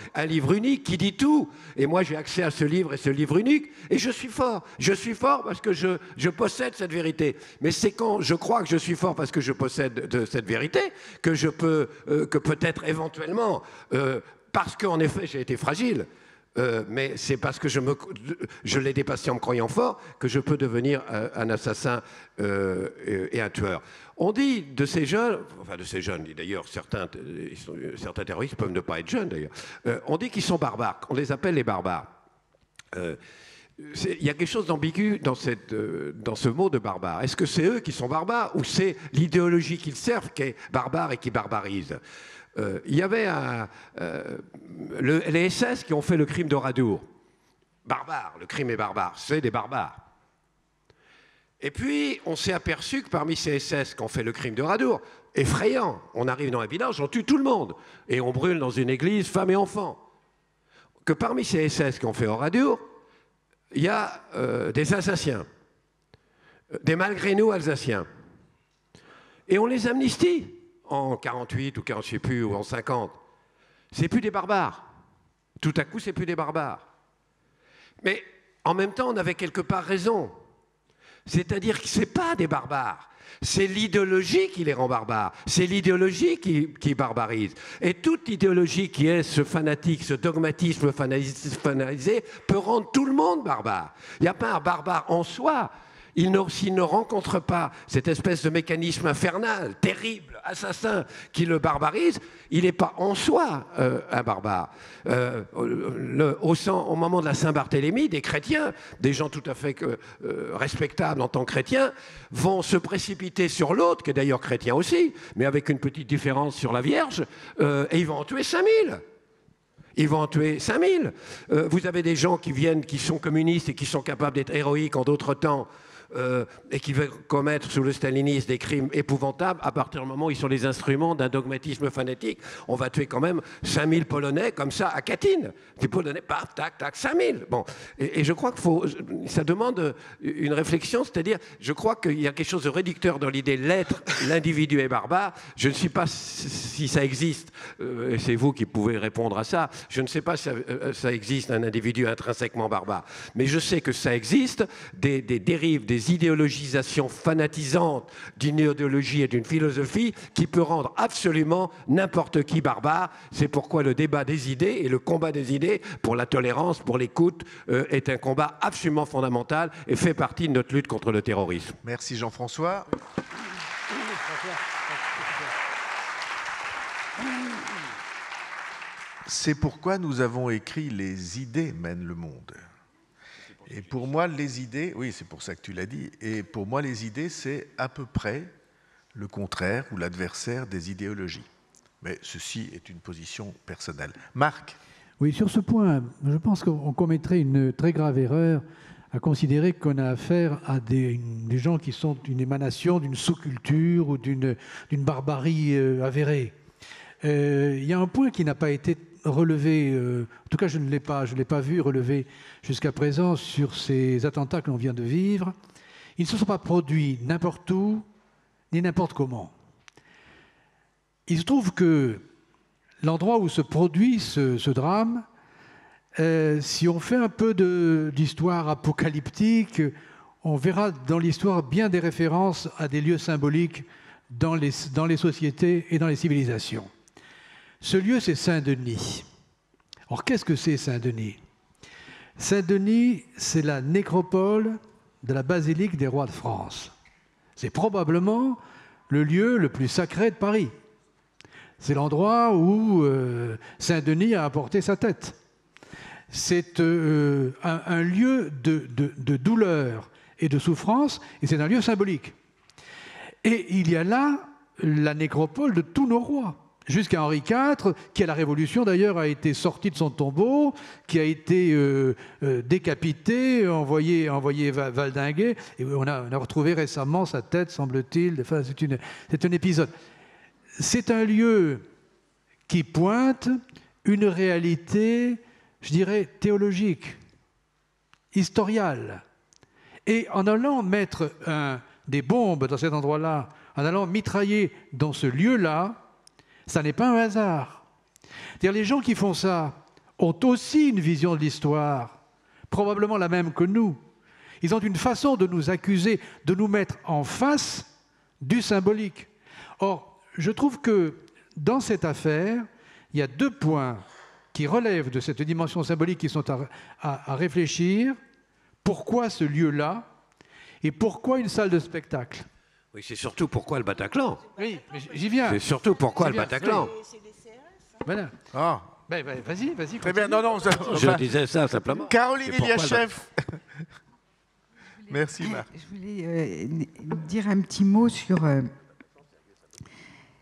unique qui dit tout. Et moi j'ai accès à ce livre et ce livre unique et je suis fort. Je suis fort parce que je possède cette vérité. Mais c'est quand je crois que je suis fort parce que je possède cette vérité que je peux, que peut-être éventuellement, parce qu'en effet j'ai été fragile, mais c'est parce que je l'ai dépassé en me croyant fort que je peux devenir un assassin et un tueur. On dit de ces jeunes, d'ailleurs certains terroristes peuvent ne pas être jeunes d'ailleurs, on dit qu'ils sont barbares, on les appelle les barbares. Il y a quelque chose d'ambigu dans ce mot de barbare. Est-ce que c'est eux qui sont barbares ou c'est l'idéologie qu'ils servent qui est barbare et qui barbarise? Il y avait les SS qui ont fait le crime d'Oradour. Barbare, le crime est barbare, c'est des barbares. Et puis, on s'est aperçu que parmi ces SS qui ont fait le crime d'Oradour, effrayant, on arrive dans un village, on tue tout le monde, et on brûle dans une église femmes et enfants. Que parmi ces SS qui ont fait Oradour, il y a des Alsaciens, des malgré nous Alsaciens. Et on les amnistie en 48 ou 40, je ne sais plus, ou en 50. C'est plus des barbares. Tout à coup, c'est plus des barbares. Mais en même temps, on avait quelque part raison. C'est-à-dire que ce n'est pas des barbares. C'est l'idéologie qui les rend barbares. C'est l'idéologie qui barbarise. Et toute idéologie qui est ce fanatique, ce dogmatisme fanatisé, peut rendre tout le monde barbare. Il n'y a pas un barbare en soi. S'il ne rencontre pas cette espèce de mécanisme infernal, terrible, assassin, qui le barbarise, il n'est pas en soi un barbare. Au moment de la Saint-Barthélemy, des chrétiens, des gens tout à fait respectables en tant que chrétiens, vont se précipiter sur l'autre, qui est d'ailleurs chrétien aussi, mais avec une petite différence sur la Vierge, et ils vont en tuer 5000. Ils vont en tuer 5000. Vous avez des gens qui sont communistes et qui sont capables d'être héroïques en d'autres temps, et qui veulent commettre sous le stalinisme des crimes épouvantables. À partir du moment où ils sont les instruments d'un dogmatisme fanatique, on va tuer quand même 5000 Polonais comme ça à Katyn. Les Polonais, paf, tac, tac, 5000. Bon. Et je crois que ça demande une réflexion, c'est-à-dire, je crois qu'il y a quelque chose de réducteur dans l'idée l'être, l'individu est barbare. Je ne sais pas si ça existe, et c'est vous qui pouvez répondre à ça, je ne sais pas si ça existe un individu intrinsèquement barbare. Mais je sais que ça existe, des dérives, des idéologisations fanatisantes d'une idéologie et d'une philosophie qui peut rendre absolument n'importe qui barbare. C'est pourquoi le débat des idées et le combat des idées pour la tolérance, pour l'écoute, est un combat absolument fondamental et fait partie de notre lutte contre le terrorisme. Merci Jean-François. C'est pourquoi nous avons écrit « Les idées mènent le monde ». Et pour moi, les idées, oui, c'est pour ça que tu l'as dit, et pour moi, les idées, c'est à peu près le contraire ou l'adversaire des idéologies. Mais ceci est une position personnelle. Marc? Oui, sur ce point, je pense qu'on commettrait une très grave erreur à considérer qu'on a affaire à des gens qui sont une émanation d'une sous-culture ou d'une barbarie avérée. Il y a un point qui n'a pas été relevé, en tout cas je ne l'ai pas vu relevé jusqu'à présent sur ces attentats que l'on vient de vivre. Ils ne se sont pas produits n'importe où, ni n'importe comment. Il se trouve que l'endroit où se produit ce drame, si on fait un peu d'histoire apocalyptique, on verra dans l'histoire bien des références à des lieux symboliques dans les sociétés et dans les civilisations. Ce lieu, c'est Saint-Denis. Alors, qu'est-ce que c'est Saint-Denis? Saint-Denis, c'est la nécropole de la basilique des rois de France. C'est probablement le lieu le plus sacré de Paris. C'est l'endroit où Saint-Denis a apporté sa tête. C'est un lieu de douleur et de souffrance, et c'est un lieu symbolique. Et il y a là la nécropole de tous nos rois, jusqu'à Henri IV, qui à la Révolution d'ailleurs a été sorti de son tombeau, qui a été décapité, envoyé valdinguer, et on a retrouvé récemment sa tête, semble-t-il. Enfin, c'est un épisode. C'est un lieu qui pointe une réalité, je dirais, théologique, historiale. Et en allant mettre des bombes dans cet endroit-là, en allant mitrailler dans ce lieu-là, ça n'est pas un hasard. C'est-à-dire, les gens qui font ça ont aussi une vision de l'histoire, probablement la même que nous. Ils ont une façon de nous accuser, de nous mettre en face du symbolique. Or, je trouve que dans cette affaire, il y a deux points qui relèvent de cette dimension symbolique qui sont à réfléchir. Pourquoi ce lieu-là et pourquoi une salle de spectacle? Oui, c'est surtout pourquoi le Bataclan. Oui, mais j'y viens. C'est surtout pourquoi le Bataclan. Voilà. Ah. Ben, vas-y. Très bien, non, je disais ça simplement. Caroline Iliachev. Merci, Marc. Je voulais dire un petit mot sur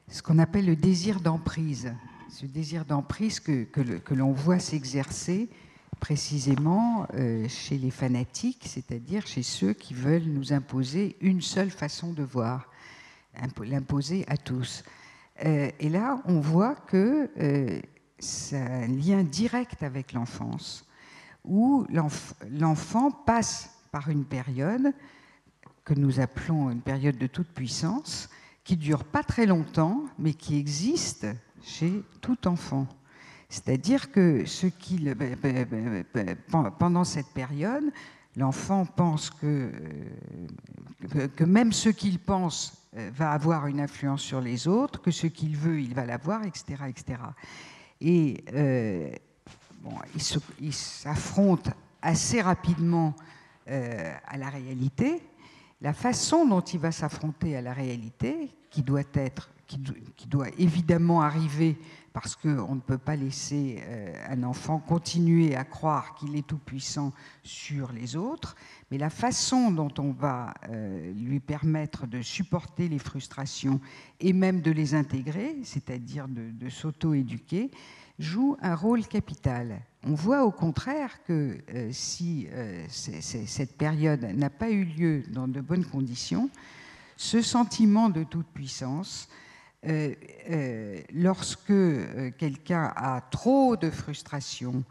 ce qu'on appelle le désir d'emprise. Ce désir d'emprise que l'on voit s'exercer précisément chez les fanatiques, c'est-à-dire chez ceux qui veulent nous imposer une seule façon de voir, l'imposer à tous. Et là, on voit que c'est un lien direct avec l'enfance, où l'enfant passe par une période que nous appelons une période de toute puissance, qui ne dure pas très longtemps, mais qui existe chez tout enfant. C'est-à-dire que pendant cette période, l'enfant pense que même ce qu'il pense va avoir une influence sur les autres, que ce qu'il veut, il va l'avoir, etc., etc. Et il s'affronte assez rapidement à la réalité. La façon dont il va s'affronter à la réalité, qui doit évidemment arriver, parce qu'on ne peut pas laisser un enfant continuer à croire qu'il est tout-puissant sur les autres, mais la façon dont on va lui permettre de supporter les frustrations et même de les intégrer, c'est-à-dire de s'auto-éduquer, joue un rôle capital. On voit au contraire que si cette période n'a pas eu lieu dans de bonnes conditions, ce sentiment de toute puissance, lorsque quelqu'un a trop de frustration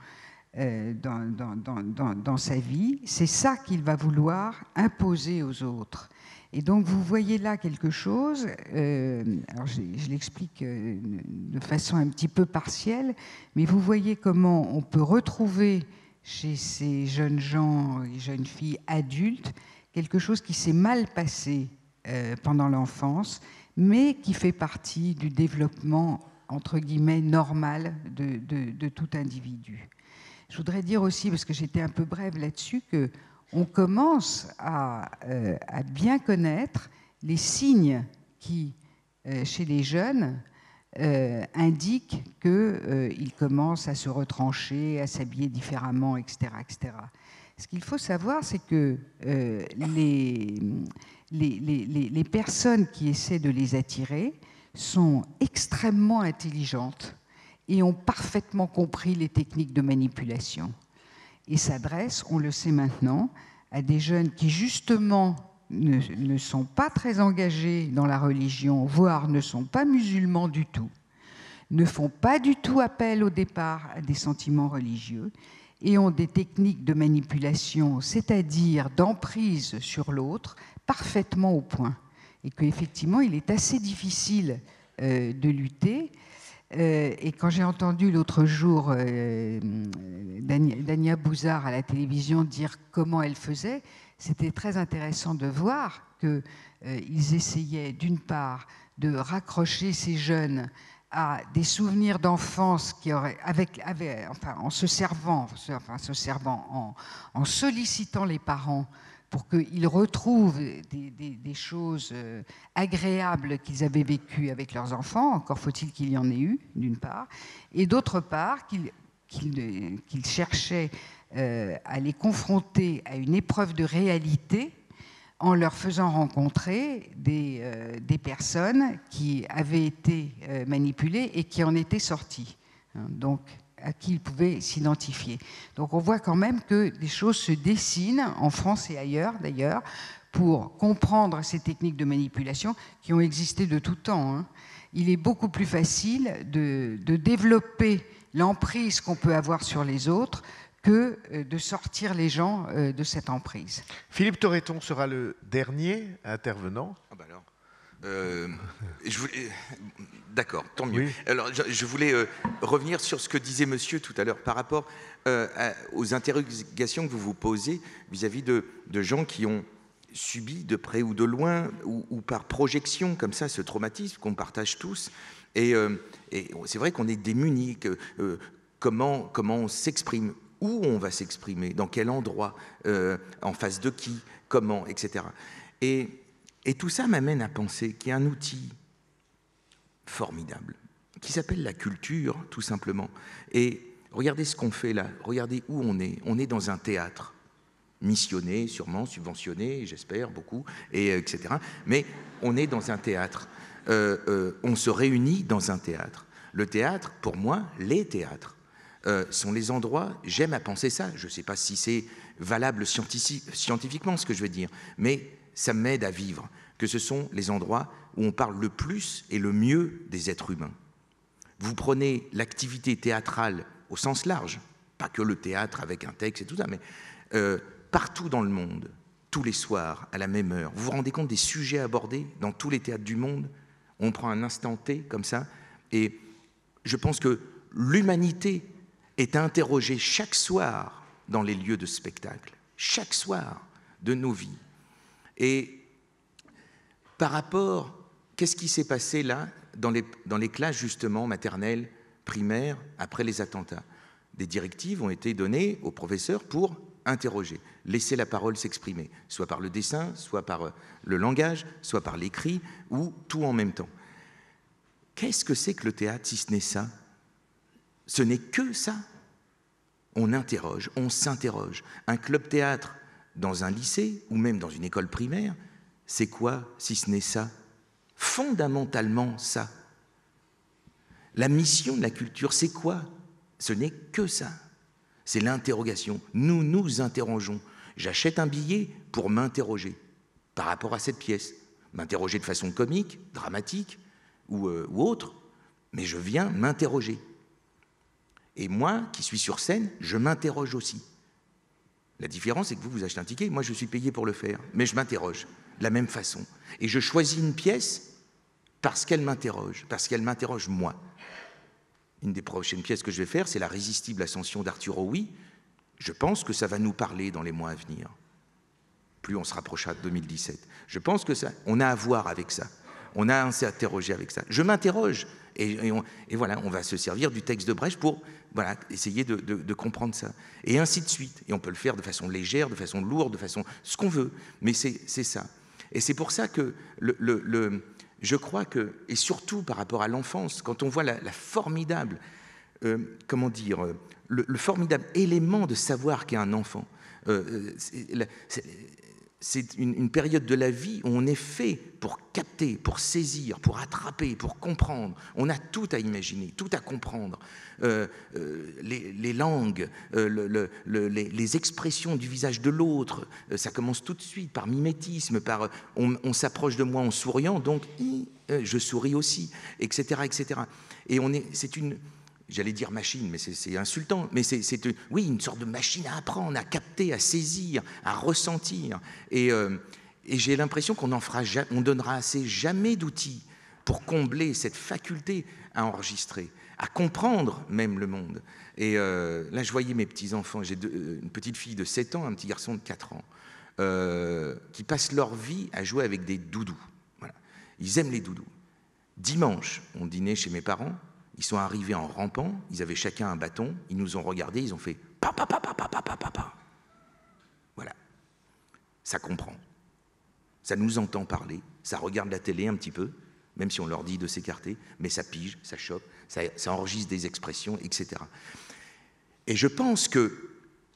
dans sa vie, c'est ça qu'il va vouloir imposer aux autres. Et donc vous voyez là quelque chose, alors je l'explique de façon un petit peu partielle, mais vous voyez comment on peut retrouver chez ces jeunes gens et jeunes filles adultes quelque chose qui s'est mal passé pendant l'enfance, mais qui fait partie du développement, entre guillemets, normal de tout individu. Je voudrais dire aussi, parce que j'étais un peu brève là-dessus, qu'on commence à bien connaître les signes qui, chez les jeunes, indiquent qu'ils commencent à se retrancher, à s'habiller différemment, etc., etc. Ce qu'il faut savoir, c'est que les personnes qui essaient de les attirer sont extrêmement intelligentes et ont parfaitement compris les techniques de manipulation. Et s'adressent, on le sait maintenant, à des jeunes qui justement ne sont pas très engagés dans la religion, voire ne sont pas musulmans du tout, ne font pas du tout appel au départ à des sentiments religieux et ont des techniques de manipulation, c'est-à-dire d'emprise sur l'autre, parfaitement au point. Et qu'effectivement, il est assez difficile de lutter. Et quand j'ai entendu l'autre jour Dania Bouzard à la télévision dire comment elle faisait, c'était très intéressant de voir qu'ils essayaient d'une part de raccrocher ces jeunes à des souvenirs d'enfance qui auraient, en sollicitant les parents pour qu'ils retrouvent des choses agréables qu'ils avaient vécues avec leurs enfants, encore faut-il qu'il y en ait eu, d'une part, et d'autre part, qu'ils cherchaient à les confronter à une épreuve de réalité en leur faisant rencontrer des personnes qui avaient été manipulées et qui en étaient sorties. Donc, à qui ils pouvaient s'identifier. Donc on voit quand même que des choses se dessinent en France et ailleurs d'ailleurs pour comprendre ces techniques de manipulation qui ont existé de tout temps. Il est beaucoup plus facile de développer l'emprise qu'on peut avoir sur les autres que de sortir les gens de cette emprise. Philippe Torreton sera le dernier intervenant. Ah bah alors. D'accord, tant mieux. Oui. Alors, je voulais revenir sur ce que disait monsieur tout à l'heure par rapport aux interrogations que vous vous posez vis-à-vis de gens qui ont subi de près ou de loin ou par projection comme ça ce traumatisme qu'on partage tous. Et c'est vrai qu'on est démunis. Comment on s'exprime, où on va s'exprimer, dans quel endroit, en face de qui, comment, etc. Et tout ça m'amène à penser qu'il y a un outil formidable qui s'appelle la culture, tout simplement. Et regardez ce qu'on fait là, regardez où on est. On est dans un théâtre, missionné, sûrement, subventionné, j'espère, beaucoup, etc. Mais on est dans un théâtre. On se réunit dans un théâtre. Le théâtre, pour moi, les théâtres, sont les endroits, j'aime à penser ça, je ne sais pas si c'est valable scientifiquement ce que je veux dire, mais ça m'aide à vivre, que ce sont les endroits où on parle le plus et le mieux des êtres humains. Vous prenez l'activité théâtrale au sens large, pas que le théâtre avec un texte et tout ça, mais partout dans le monde, tous les soirs, à la même heure, vous vous rendez compte des sujets abordés dans tous les théâtres du monde? On prend un instant T comme ça, et je pense que l'humanité est interrogée chaque soir dans les lieux de spectacle, chaque soir de nos vies. Et par rapport, qu'est-ce qui s'est passé là dans les classes justement maternelles, primaires, après les attentats? Des directives ont été données aux professeurs pour interroger, laisser la parole s'exprimer, soit par le dessin, soit par le langage, soit par l'écrit, ou tout en même temps. Qu'est-ce que c'est que le théâtre si ce n'est ça? Ce n'est que ça. On interroge, on s'interroge. Un club théâtre dans un lycée ou même dans une école primaire, c'est quoi si ce n'est ça? Fondamentalement ça. La mission de la culture, c'est quoi? Ce n'est que ça. C'est l'interrogation. Nous nous interrogeons. J'achète un billet pour m'interroger par rapport à cette pièce. M'interroger de façon comique, dramatique ou autre, mais je viens m'interroger. Et moi, qui suis sur scène, je m'interroge aussi. La différence, c'est que vous achetez un ticket, moi je suis payé pour le faire, mais je m'interroge de la même façon. Et je choisis une pièce parce qu'elle m'interroge moi. Une des prochaines pièces que je vais faire, c'est La Résistible Ascension d'Arthur Howie. Je pense que ça va nous parler dans les mois à venir. Plus on se rapprochera de 2017. Je pense que ça, on a à voir avec ça. On a à s'interroger avec ça. Je m'interroge. Et voilà, on va se servir du texte de Brecht pour essayer de comprendre ça. Et ainsi de suite. Et on peut le faire de façon légère, de façon lourde, de façon ce qu'on veut. Mais c'est ça. Et c'est pour ça que je crois que, et surtout par rapport à l'enfance, quand on voit la formidable, le formidable élément de savoir qu'est un enfant, C'est une période de la vie où on est fait pour capter, pour saisir, pour attraper, pour comprendre. On a tout à imaginer, tout à comprendre. Les langues, les expressions du visage de l'autre, ça commence tout de suite par mimétisme, par on s'approche de moi en souriant, donc je souris aussi, etc., etc. Et c'est une... J'allais dire machine, mais c'est insultant. Mais c'est une sorte de machine à apprendre, à capter, à saisir, à ressentir. Et j'ai l'impression qu'on donnera assez jamais d'outils pour combler cette faculté à enregistrer, à comprendre même le monde. Et là, je voyais mes petits-enfants. J'ai une petite fille de 7 ans, un petit garçon de 4 ans, qui passent leur vie à jouer avec des doudous. Voilà. Ils aiment les doudous. Dimanche, on dînait chez mes parents. Ils sont arrivés en rampant, ils avaient chacun un bâton, ils nous ont regardés, ils ont fait « papa, papa, papa, papa, papa ». Voilà. Ça comprend. Ça nous entend parler, ça regarde la télé un petit peu, même si on leur dit de s'écarter, mais ça pige, ça chope, ça enregistre des expressions, etc. Et je pense que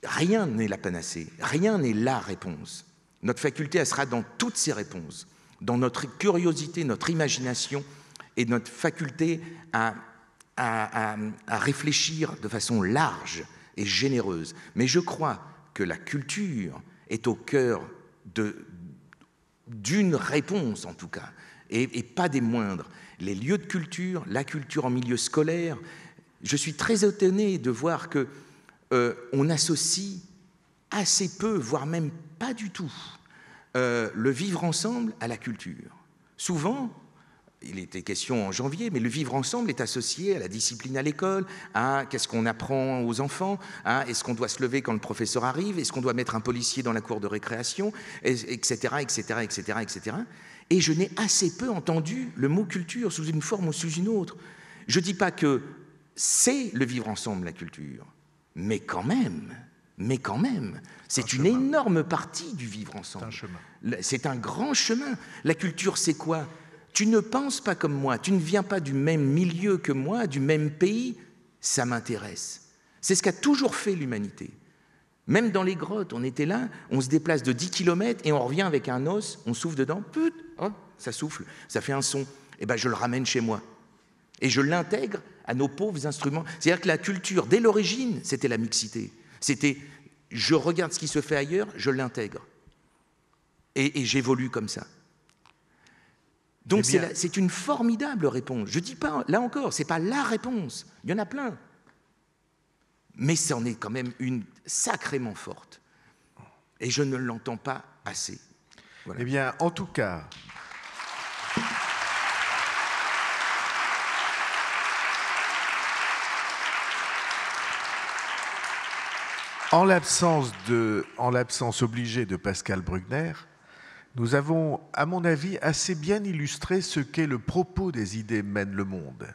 rien n'est la panacée, rien n'est la réponse. Notre faculté, elle sera dans toutes ces réponses, dans notre curiosité, notre imagination et notre faculté à réfléchir de façon large et généreuse. Mais je crois que la culture est au cœur d'une réponse, en tout cas, et pas des moindres. Les lieux de culture, la culture en milieu scolaire, je suis très étonné de voir qu'on associe assez peu, voire même pas du tout, le vivre ensemble à la culture. Souvent, il était question en janvier, mais le vivre ensemble est associé à la discipline à l'école, à qu'est-ce qu'on apprend aux enfants, à est-ce qu'on doit se lever quand le professeur arrive, est-ce qu'on doit mettre un policier dans la cour de récréation, etc., etc., etc., etc. Et je n'ai assez peu entendu le mot culture sous une forme ou sous une autre. Je ne dis pas que c'est le vivre ensemble, la culture, mais quand même, c'est une énorme partie du vivre ensemble. C'est un chemin. C'est un grand chemin. La culture, c'est quoi ? Tu ne penses pas comme moi, tu ne viens pas du même milieu que moi, du même pays, ça m'intéresse. C'est ce qu'a toujours fait l'humanité. Même dans les grottes, on était là, on se déplace de 10 km et on revient avec un os, on souffle dedans, ça souffle, ça fait un son. Et ben je le ramène chez moi. Et je l'intègre à nos pauvres instruments. C'est-à-dire que la culture, dès l'origine, c'était la mixité. C'était, je regarde ce qui se fait ailleurs, je l'intègre. Et j'évolue comme ça. Donc c'est une formidable réponse. Je ne dis pas, là encore, ce n'est pas la réponse. Il y en a plein. Mais c'en est quand même une sacrément forte. Et je ne l'entends pas assez. Voilà. Eh bien, en tout cas... En l'absence obligée de Pascal Bruckner, nous avons, à mon avis, assez bien illustré ce qu'est le propos des idées mènent le monde.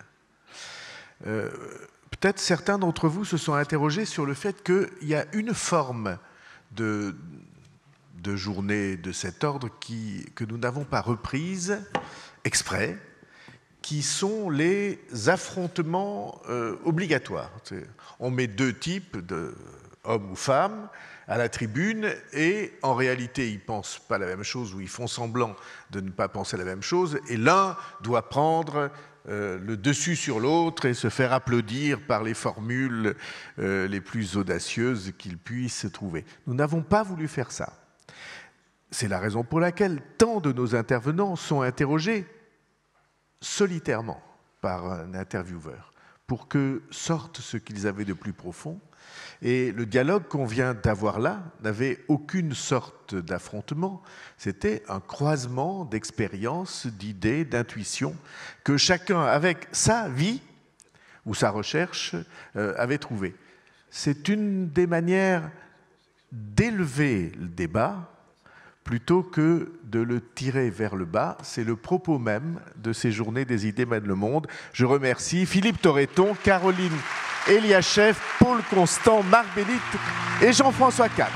Peut-être certains d'entre vous se sont interrogés sur le fait qu'il y a une forme de journée de cet ordre que nous n'avons pas reprise exprès, qui sont les affrontements obligatoires. On met 2 types hommes ou femmes, à la tribune, et en réalité, ils ne pensent pas la même chose, ou ils font semblant de ne pas penser la même chose, et l'un doit prendre le dessus sur l'autre et se faire applaudir par les formules les plus audacieuses qu'il puisse trouver. Nous n'avons pas voulu faire ça. C'est la raison pour laquelle tant de nos intervenants sont interrogés solitairement par un intervieweur, pour que sorte ce qu'ils avaient de plus profond. Et le dialogue qu'on vient d'avoir là n'avait aucune sorte d'affrontement. C'était un croisement d'expériences, d'idées, d'intuitions que chacun, avec sa vie ou sa recherche, avait trouvé. C'est une des manières d'élever le débat plutôt que de le tirer vers le bas. C'est le propos même de ces journées des idées mènent le monde. Je remercie Philippe Torreton, Caroline Eliachev, Paul Constant, Marc Bélitte et Jean-François Kahn.